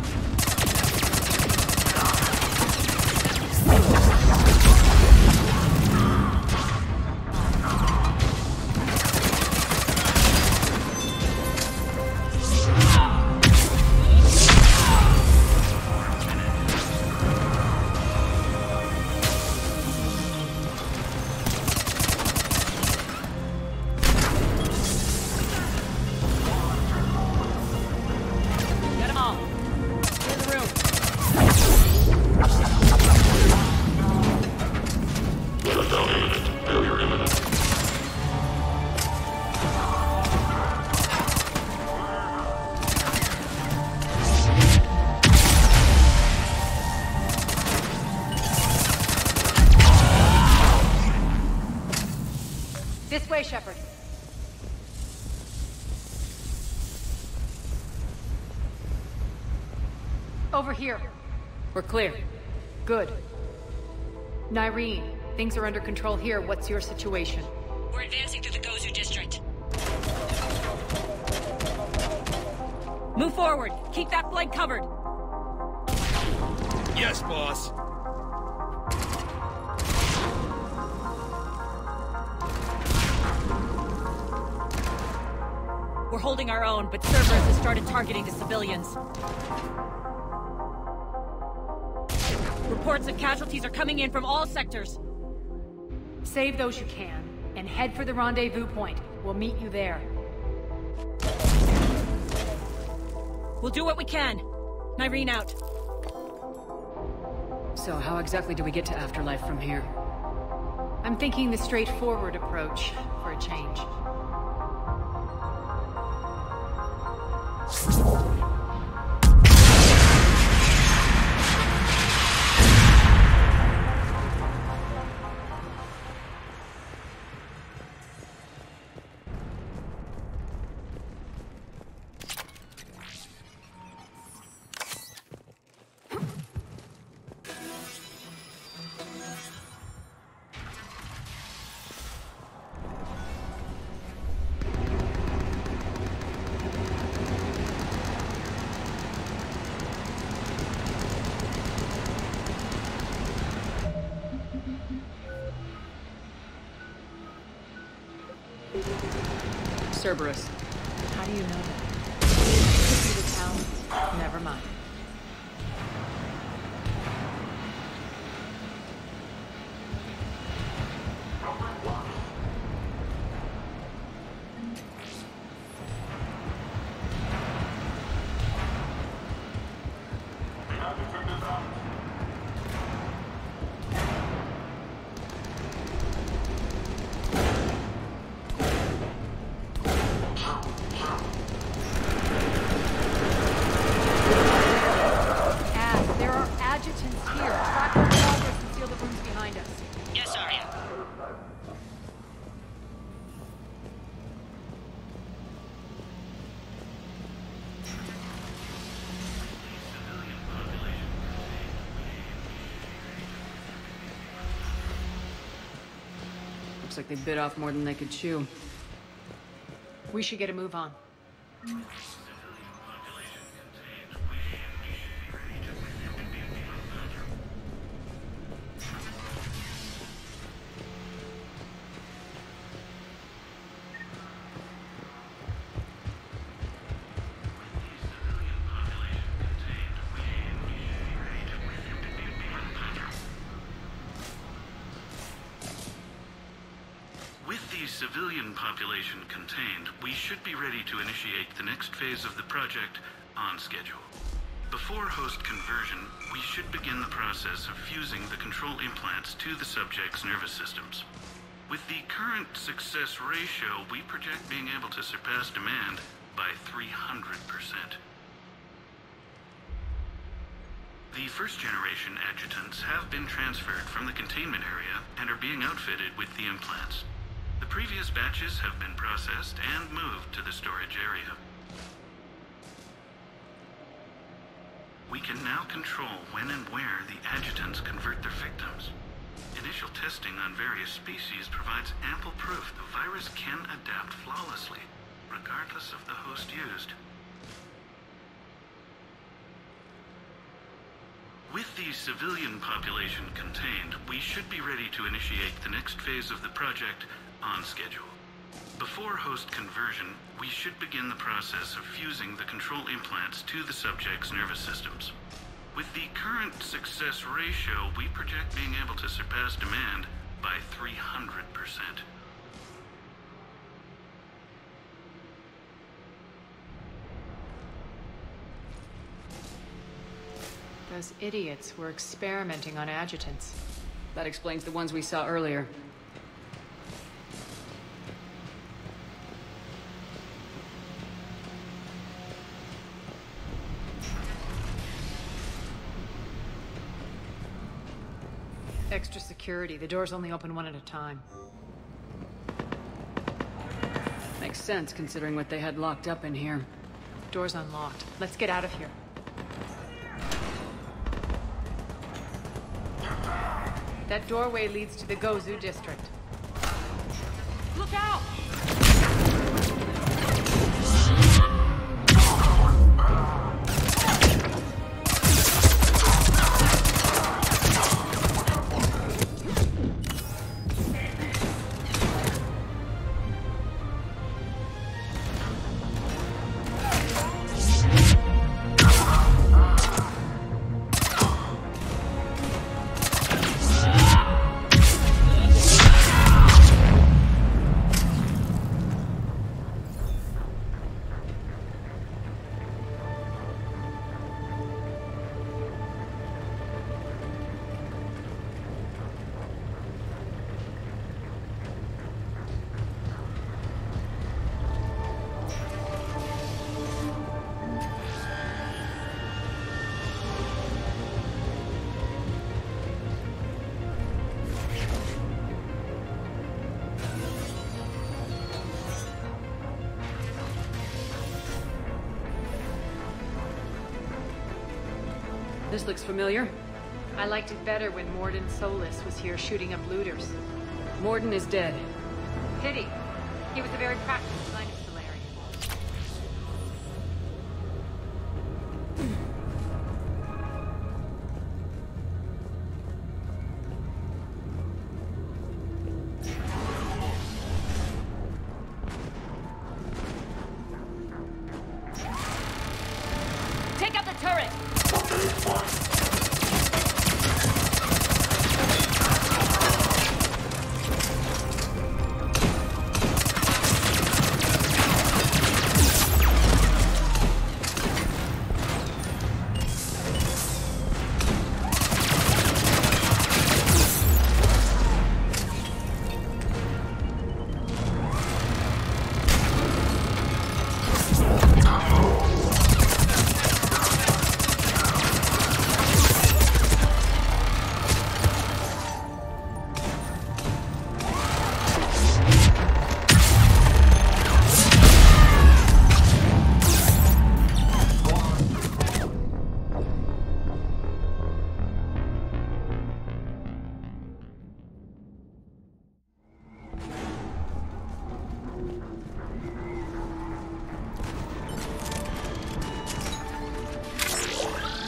Speaker 4: This way, Shepard. Over here.
Speaker 10: We're clear.
Speaker 4: Good. Nyreen, things are under control here. What's your situation?
Speaker 6: We're advancing through the Gozu district.
Speaker 7: Move forward. Keep that flank covered.
Speaker 8: Yes, boss.
Speaker 7: We're holding our own, but Cerberus has started targeting the civilians. Reports of casualties are coming in from all sectors.
Speaker 4: Save those you can, and head for the rendezvous point. We'll meet you there.
Speaker 7: We'll do what we can. Nyreen out.
Speaker 10: So how exactly do we get to Afterlife from here?
Speaker 4: I'm thinking the straightforward approach for a change.
Speaker 10: Cerberus.
Speaker 4: How do you know that? Could be the town. Never mind.
Speaker 10: Looks like they bit off more than they could chew.
Speaker 4: We should get a move on.
Speaker 14: Civilian population contained, we should be ready to initiate the next phase of the project on schedule. Before host conversion, we should begin the process of fusing the control implants to the subject's nervous systems. With the current success ratio, we project being able to surpass demand by 300%. The first-generation adjutants have been transferred from the containment area and are being outfitted with the implants. The previous batches have been processed and moved to the storage area. We can now control when and where the adjutants convert their victims. Initial testing on various species provides ample proof the virus can adapt flawlessly, regardless of the host used. With the civilian population contained, we should be ready to initiate the next phase of the project on schedule. Before host conversion, we should begin the process of fusing the control implants to the subject's nervous systems. With the current success ratio, we project being able to surpass demand by 300%.
Speaker 4: Those idiots were experimenting on adjutants.
Speaker 10: That explains the ones we saw earlier.
Speaker 4: Extra security. The doors only open one at a time.
Speaker 10: Makes sense, considering what they had locked up in here.
Speaker 4: Door's unlocked. Let's get out of here. That doorway leads to the Gozu district.
Speaker 6: Look out!
Speaker 5: This looks familiar. I liked it better when Morden Solis was here shooting up looters. Morden is dead. Pity. He was a very practical kind of Solarian.
Speaker 6: Take out the turret!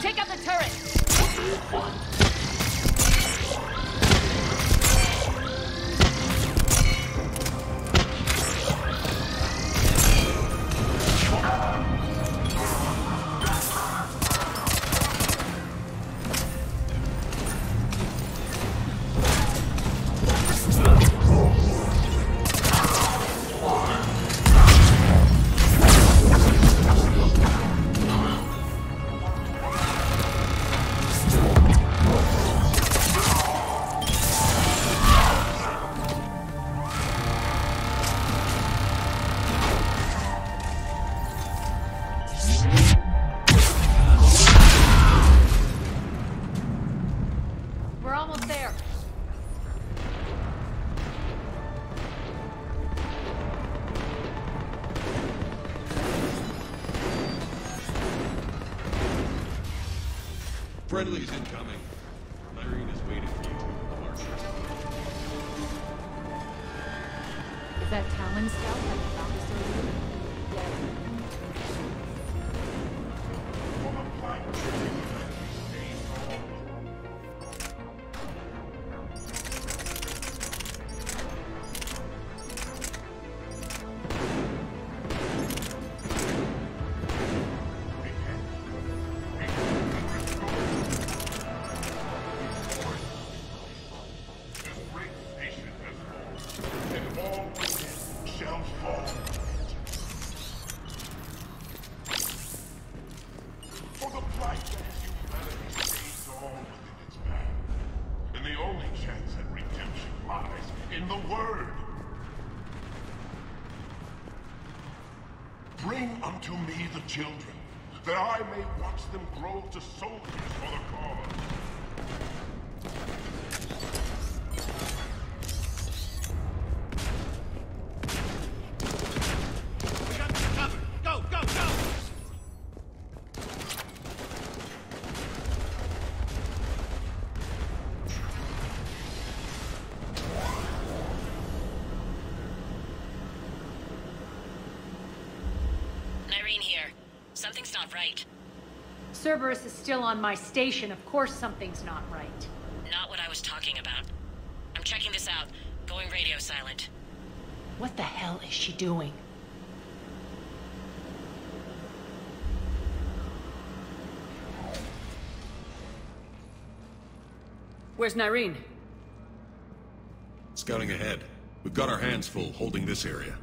Speaker 6: Take out the turret!
Speaker 5: We're almost there.
Speaker 8: Friendly's incoming. Irene is waiting for you to march.
Speaker 4: Is that Talon scout that we found us earlier?
Speaker 2: Bring unto me the children, that I may watch them grow to soldiers for the cause.
Speaker 13: We got you covered. Go, go, go!
Speaker 1: Irene here. Something's not right.
Speaker 5: Cerberus is still on my station. Of course something's not right.
Speaker 1: Not what I was talking about. I'm checking this out. Going radio silent.
Speaker 5: What the hell is she doing? Where's Nyreen?
Speaker 8: Scouting ahead. We've got our hands full holding this area.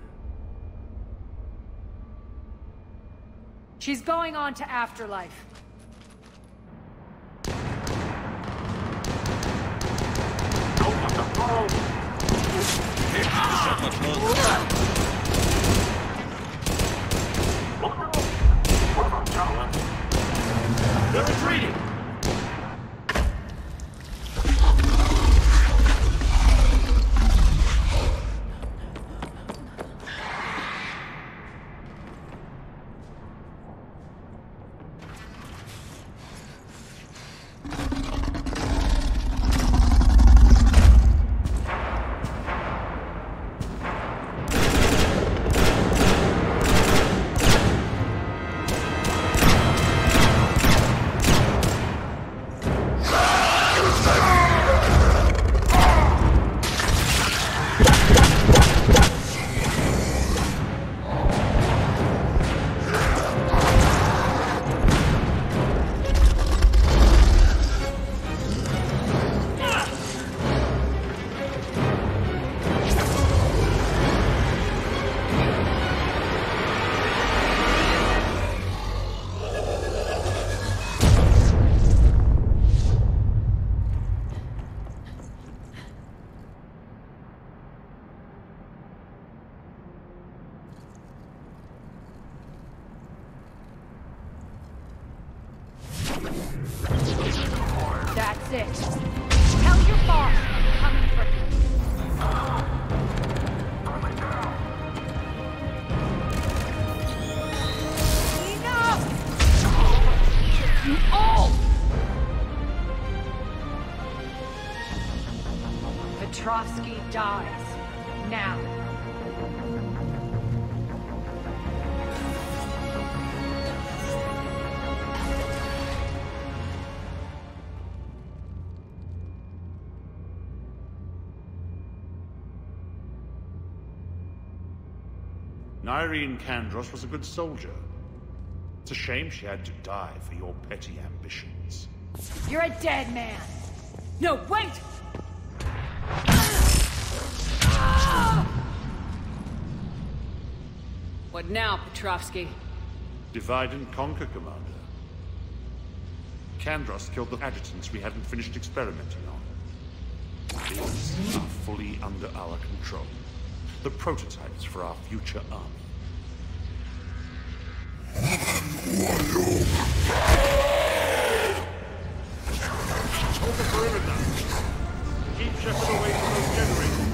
Speaker 5: She's going on to Afterlife.
Speaker 8: Not much longer.
Speaker 13: They're retreating!
Speaker 4: dies. Now.
Speaker 15: Irene Kandros was a good soldier. It's a shame she had to die for your petty ambitions.
Speaker 4: You're a dead man! No, wait!
Speaker 10: What now, Petrovsky?
Speaker 15: Divide and conquer, Commander. Kandros killed the adjutants we hadn't finished experimenting on. These are fully under our control. The prototypes for our future army. Hold the perimeter. Keep Shepard away from those generators.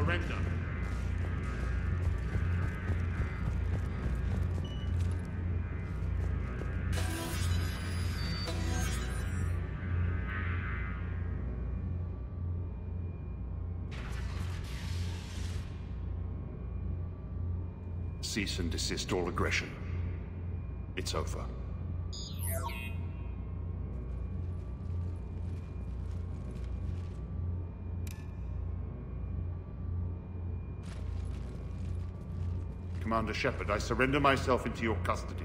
Speaker 15: surrender. Cease and desist all aggression. It's over. Commander Shepard, I surrender myself into your custody.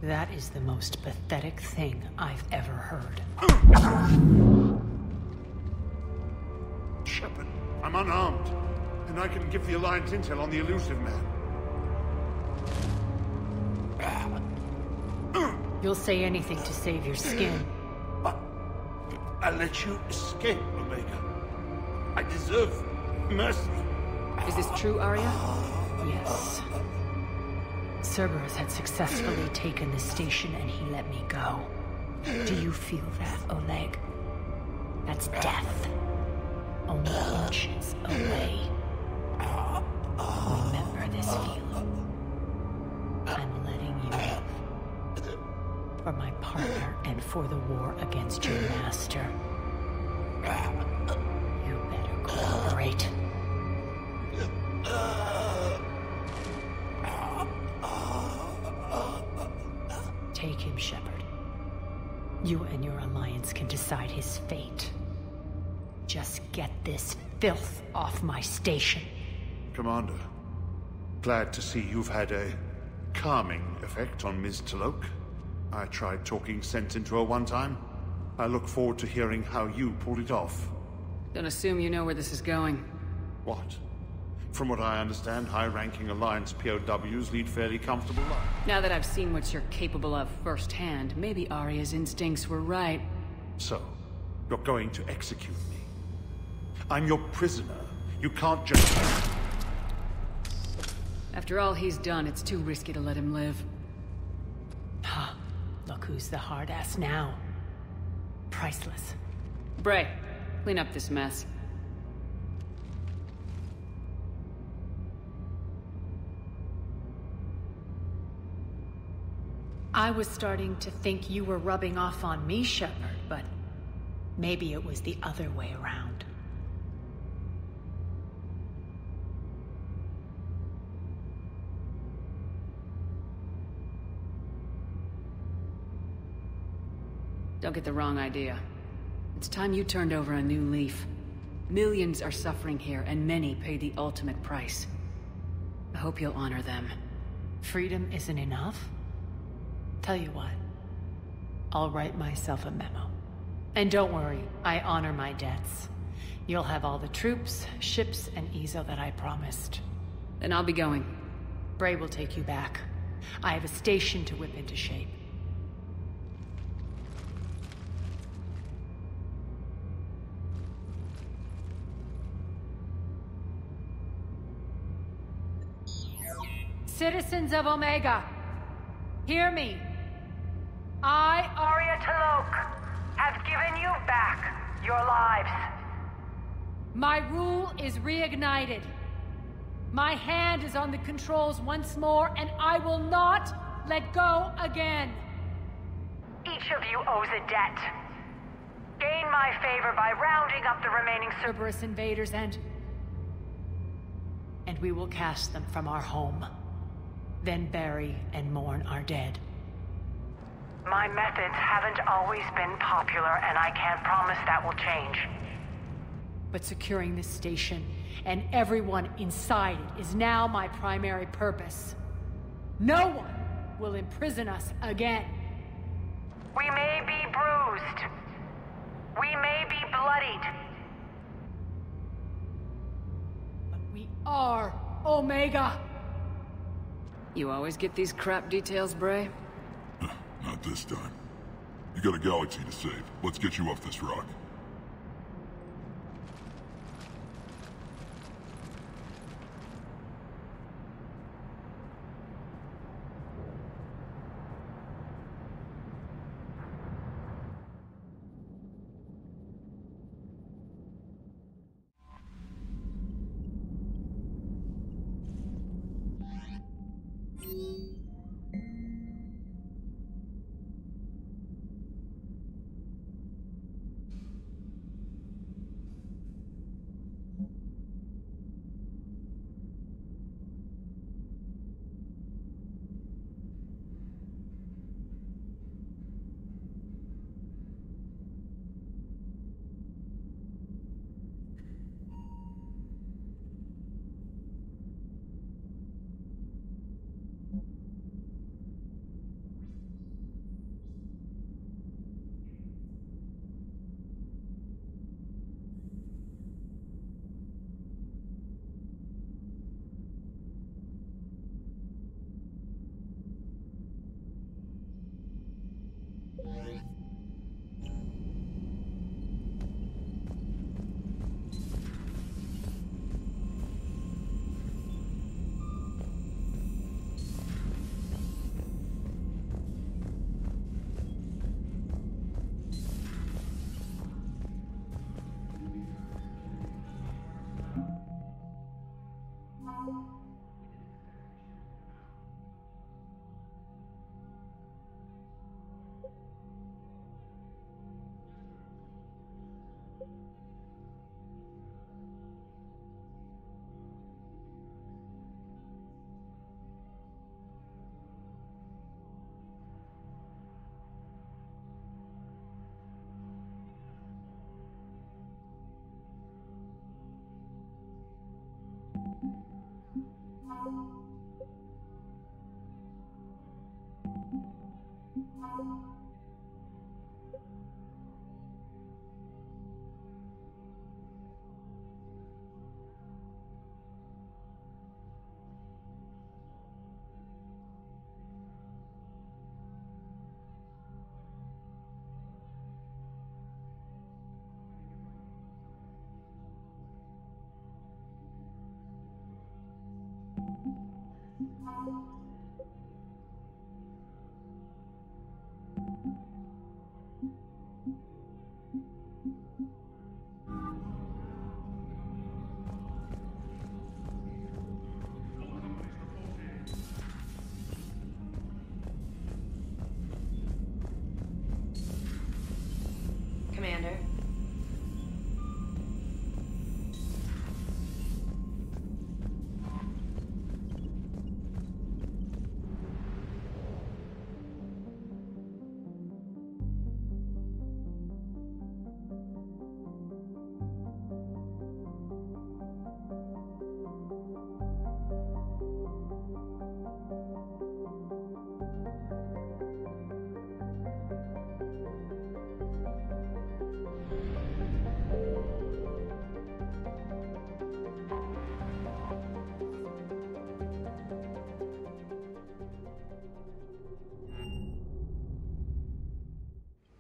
Speaker 5: That is the most pathetic thing I've ever heard.
Speaker 15: Shepard, I'm unarmed, and I can give the Alliance intel on the elusive man.
Speaker 5: You'll say anything to save your skin.
Speaker 15: I let you escape, Omega. I deserve mercy.
Speaker 5: Is this true, Arya? Yes. Cerberus had successfully taken the station and he let me go. Do you feel that, Oleg? That's death. Only inches away. Remember this feeling. I'm letting you live. For my partner and for the war against your master. You better cooperate. Take him, Shepard. You and your Alliance can decide his fate. Just get this filth off my station.
Speaker 15: Commander, glad to see you've had a calming effect on Ms. Talok. I tried talking sense into her one time. I look forward to hearing how you pulled it off.
Speaker 10: Don't assume you know where this is going.
Speaker 15: What? From what I understand, high-ranking Alliance POWs lead fairly comfortable lives.
Speaker 10: Now that I've seen what you're capable of firsthand, maybe Arya's instincts were right.
Speaker 15: So, you're going to execute me. I'm your prisoner. You can't just...
Speaker 10: After all he's done, it's too risky to let him live.
Speaker 5: Look who's the hard-ass now. Priceless.
Speaker 10: Bray, clean up this mess.
Speaker 5: I was starting to think you were rubbing off on me, Shepard, but maybe it was the other way around.
Speaker 10: Don't get the wrong idea. It's time you turned over a new leaf. Millions are suffering here, and many pay the ultimate price. I hope you'll honor them.
Speaker 5: Freedom isn't enough? Tell you what, I'll write myself a memo. And don't worry, I honor my debts. You'll have all the troops, ships, and Ezo that I promised.
Speaker 10: Then I'll be going.
Speaker 5: Bray will take you back. I have a station to whip into shape. Citizens of Omega, hear me. I,
Speaker 6: Arya Talok, have given you back your lives.
Speaker 5: My rule is reignited. My hand is on the controls once more, and I will not let go again.
Speaker 6: Each of you owes a debt. Gain my favor by rounding up the remaining
Speaker 5: Cerberus invaders and we will cast them from our home. Then bury and mourn our dead.
Speaker 6: My methods haven't always been popular, and I can't promise that will change.
Speaker 5: But securing this station and everyone inside it is now my primary purpose. No one will imprison us again.
Speaker 6: We may be bruised. We may be bloodied.
Speaker 5: But we are Omega.
Speaker 10: You always get these crap details, Bray?
Speaker 2: Not this time. You got a galaxy to save. Let's get you off this rock.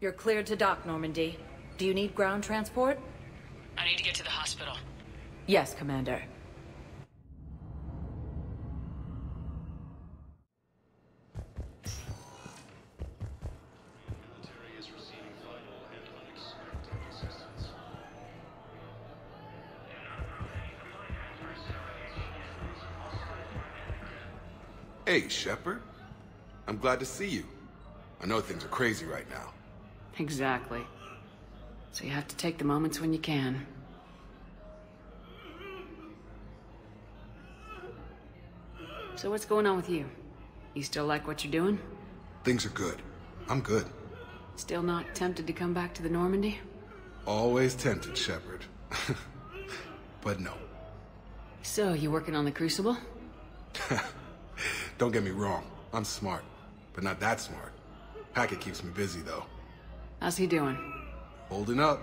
Speaker 7: You're cleared to dock, Normandy. Do you need ground transport?
Speaker 6: I need to get to the hospital.
Speaker 7: Yes, Commander.
Speaker 16: Hey, Shepard. I'm glad to see you. I know things are crazy right now.
Speaker 10: Exactly. So you have to take the moments when you can. So what's going on with you? You still like what you're doing?
Speaker 16: Things are good. I'm good.
Speaker 10: Still not tempted to come back to the Normandy?
Speaker 16: Always tempted, Shepard. But no.
Speaker 10: So, you working on the Crucible?
Speaker 16: Don't get me wrong. I'm smart, but not that smart. Hackett keeps me busy, though.
Speaker 10: How's he doing?
Speaker 16: Holding up.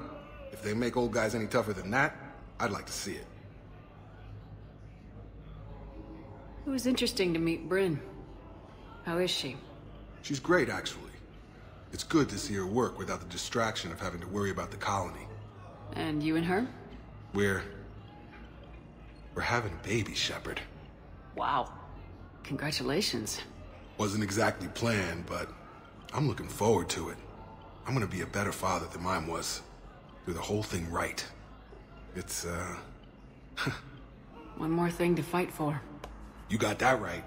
Speaker 16: If they make old guys any tougher than that, I'd like to see it.
Speaker 10: It was interesting to meet Bryn. How is she?
Speaker 16: She's great, actually. It's good to see her work without the distraction of having to worry about the colony.
Speaker 10: And you and her?
Speaker 16: We're having a baby, Shepard.
Speaker 10: Wow. Congratulations.
Speaker 16: Wasn't exactly planned, but I'm looking forward to it. I'm gonna be a better father than mine was. Do the whole thing right. It's,
Speaker 10: One more thing to fight for.
Speaker 16: You got that right.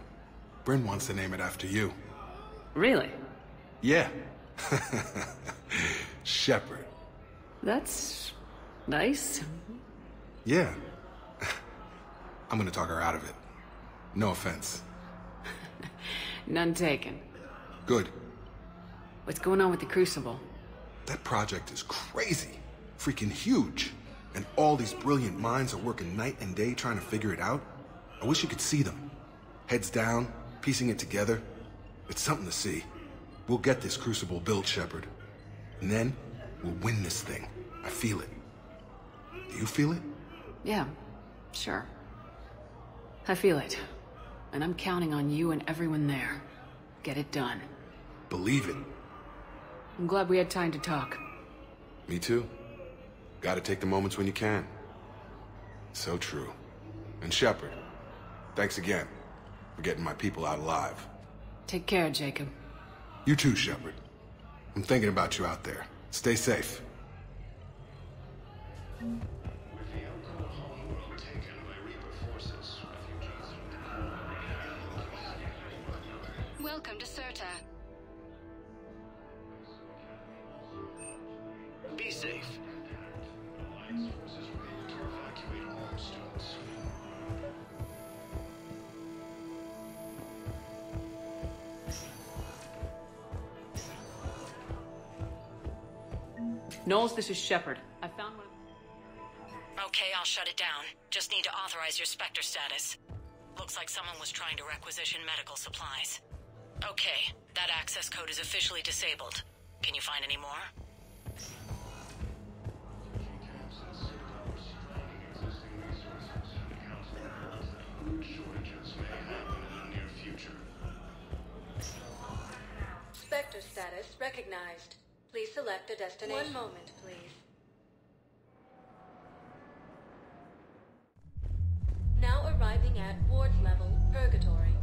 Speaker 16: Bryn wants to name it after you.
Speaker 10: Really?
Speaker 16: Yeah. Shepard.
Speaker 10: That's nice.
Speaker 16: Yeah. I'm gonna talk her out of it. No offense.
Speaker 10: None taken.
Speaker 16: Good.
Speaker 10: What's going on with the Crucible?
Speaker 16: That project is crazy. Freaking huge. And all these brilliant minds are working night and day trying to figure it out. I wish you could see them. Heads down, piecing it together. It's something to see. We'll get this Crucible built, Shepard. And then, we'll win this thing. I feel it. Do you feel it?
Speaker 10: Yeah, sure. I feel it. And I'm counting on you and everyone there. Get it done.
Speaker 16: Believe it.
Speaker 10: I'm glad we had time to talk.
Speaker 16: Me too. Gotta take the moments when you can. So true. And Shepard, thanks again for getting my people out alive.
Speaker 10: Take care, Jacob.
Speaker 16: You too, Shepard. I'm thinking about you out there. Stay safe.
Speaker 17: Welcome to Serta.
Speaker 3: Be safe.
Speaker 10: Knowles, this is Shepard. I found one.
Speaker 6: Okay, I'll shut it down. Just need to authorize your Spectre status. Looks like someone was trying to requisition medical supplies. Okay, that access code is officially disabled. Can you find any more?
Speaker 17: Spectre status recognized. Please select a destination. One moment, please. Now arriving at Ward's level, Purgatory.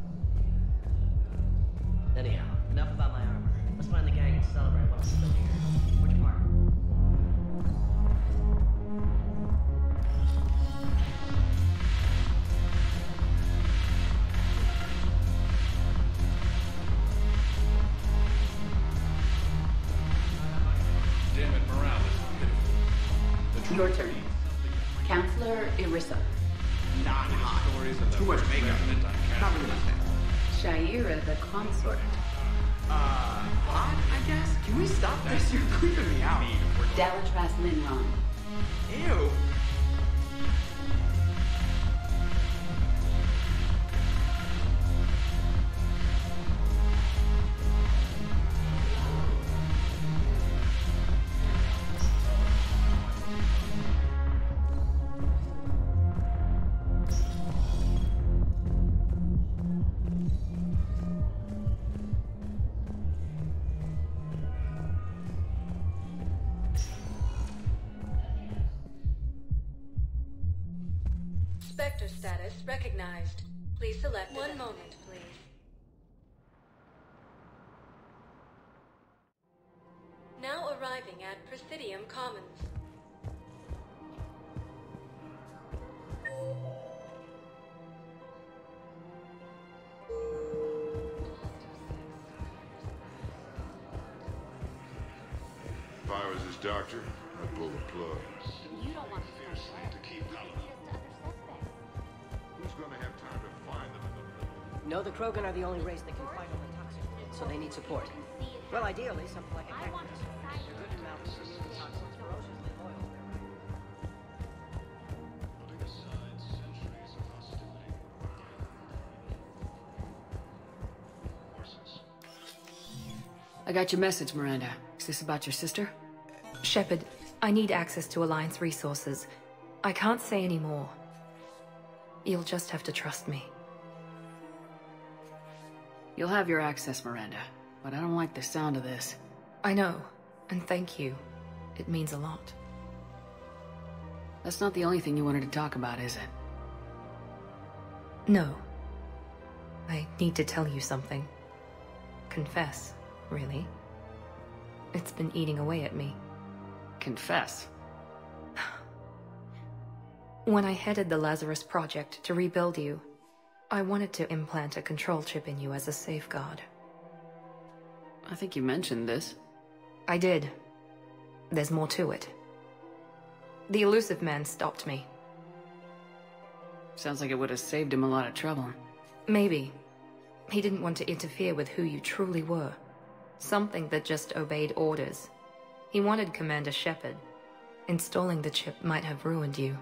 Speaker 3: Anyhow, enough about my armor. Let's find the gang and celebrate while I'm still here. Which part?
Speaker 9: Damn it, morale is pitiful.
Speaker 18: Your turn. Counselor Irissa.
Speaker 19: Not hot. Too much makeup. Not really my thing.
Speaker 18: Shaira the consort.
Speaker 19: Hot, I guess? Can we stop this? You're creeping me out.
Speaker 18: Dalatras Linron.
Speaker 19: Ew.
Speaker 17: Spectre status recognized. Please select one moment, please. Now arriving at Presidium Commons.
Speaker 20: If I was his doctor, I'd pull the plug.
Speaker 21: You don't want to
Speaker 20: keep Who's gonna have time to find them in the
Speaker 3: No, the Krogan are the only race that can fight on the toxin, so they need support. Well, ideally, something like a cactus. They're good to mount immune toxins ferociously loyal.
Speaker 20: Putting aside centuries of hostility. Horses.
Speaker 10: I got your message, Miranda. Is this about your sister?
Speaker 11: Shepard, I need access to Alliance resources. I can't say any more. You'll just have to trust me.
Speaker 10: You'll have your access, Miranda. But I don't like the sound of this.
Speaker 11: I know, and thank you. It means a lot.
Speaker 10: That's not the only thing you wanted to talk about, is it?
Speaker 11: No. I need to tell you something. Confess, really. It's been eating away at me.
Speaker 10: Confess?
Speaker 11: When I headed the Lazarus Project to rebuild you, I wanted to implant a control chip in you as a safeguard.
Speaker 10: I think you mentioned this.
Speaker 11: I did. There's more to it. The elusive man stopped me.
Speaker 10: Sounds like it would have saved him a lot of trouble.
Speaker 11: Maybe. He didn't want to interfere with who you truly were. Something that just obeyed orders. He wanted Commander Shepard. Installing the chip might have ruined you.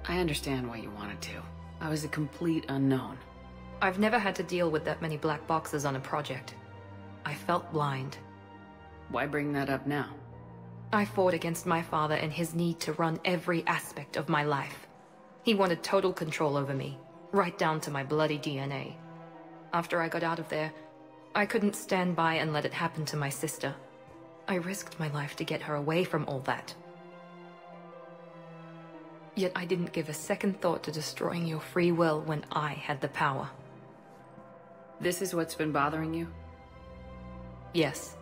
Speaker 10: I understand why you wanted to. I was a complete unknown.
Speaker 11: I've never had to deal with that many black boxes on a project. I felt blind.
Speaker 10: Why bring that up now?
Speaker 11: I fought against my father and his need to run every aspect of my life. He wanted total control over me, right down to my bloody DNA. After I got out of there, I couldn't stand by and let it happen to my sister. I risked my life to get her away from all that. Yet I didn't give a second thought to destroying your free will when I had the power.
Speaker 10: This is what's been bothering you?
Speaker 11: Yes.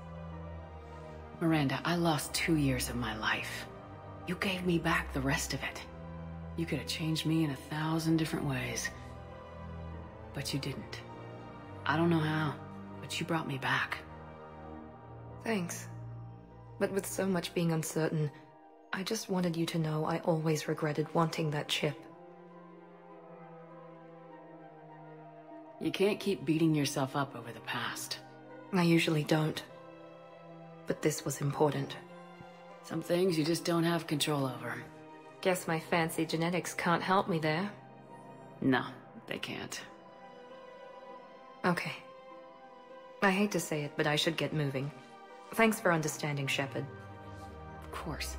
Speaker 10: Miranda, I lost 2 years of my life. You gave me back the rest of it. You could have changed me in 1,000 different ways. But you didn't. I don't know how, but you brought me back.
Speaker 11: Thanks. But with so much being uncertain, I just wanted you to know I always regretted wanting that chip.
Speaker 10: You can't keep beating yourself up over the past.
Speaker 11: I usually don't. But this was important.
Speaker 10: Some things you just don't have control over.
Speaker 11: Guess my fancy genetics can't help me there.
Speaker 10: No, they can't.
Speaker 11: Okay. I hate to say it, but I should get moving. Thanks for understanding, Shepard.
Speaker 10: Of course.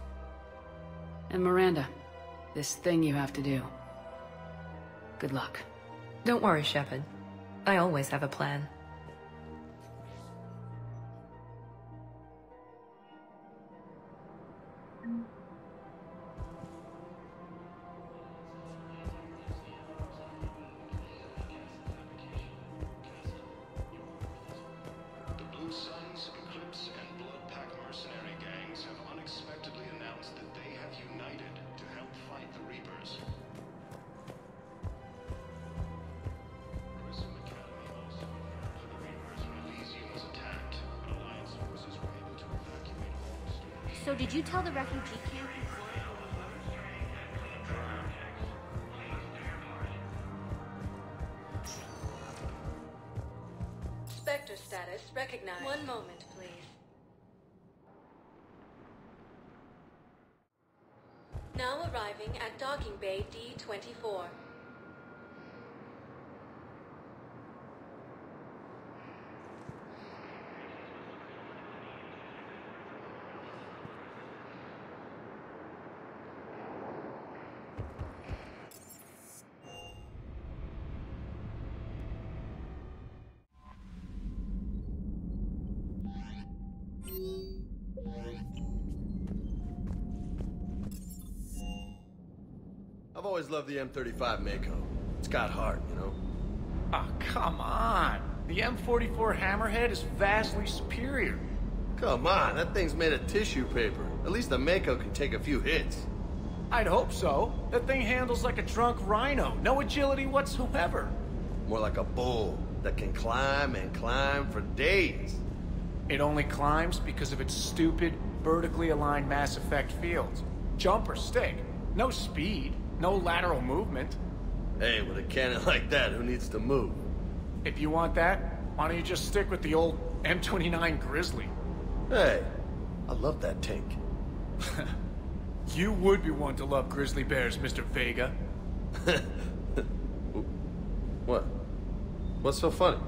Speaker 10: And Miranda, this thing you have to do. Good luck.
Speaker 11: Don't worry, Shepard. I always have a plan.
Speaker 21: So did you tell the refugee camp you
Speaker 17: Spectre status recognized. One moment, please. Now arriving at docking bay D-24.
Speaker 22: Of
Speaker 12: always loved the M35 Mako. It's got heart, you know?
Speaker 22: Oh, come on. The M44 Hammerhead is vastly superior.
Speaker 12: Come on, that thing's made of tissue paper. At least the Mako can take a few hits.
Speaker 22: I'd hope so. That thing handles like a drunk rhino. No agility whatsoever.
Speaker 12: More like a bull that can climb and climb for days.
Speaker 22: It only climbs because of its stupid, vertically aligned Mass Effect fields. Jump or stick. No speed. No lateral movement.
Speaker 12: Hey, with a cannon like that, who needs to move?
Speaker 22: If you want that, why don't you just stick with the old M29 Grizzly?
Speaker 12: Hey, I love that tank.
Speaker 22: You would be one to love grizzly bears, Mr. Vega.
Speaker 12: What? What's so funny?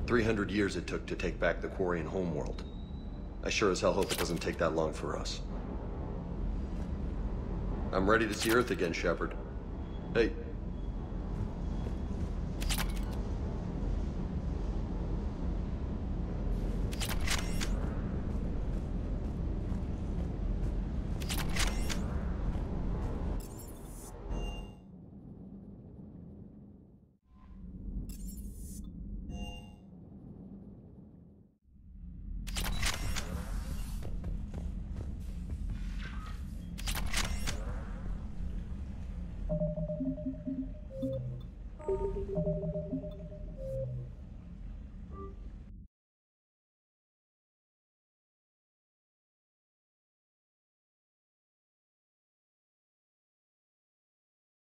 Speaker 12: "300 years it took to take back the Quarian homeworld. I sure as hell hope it doesn't take that long for us. I'm ready to see Earth again, Shepard. Hey.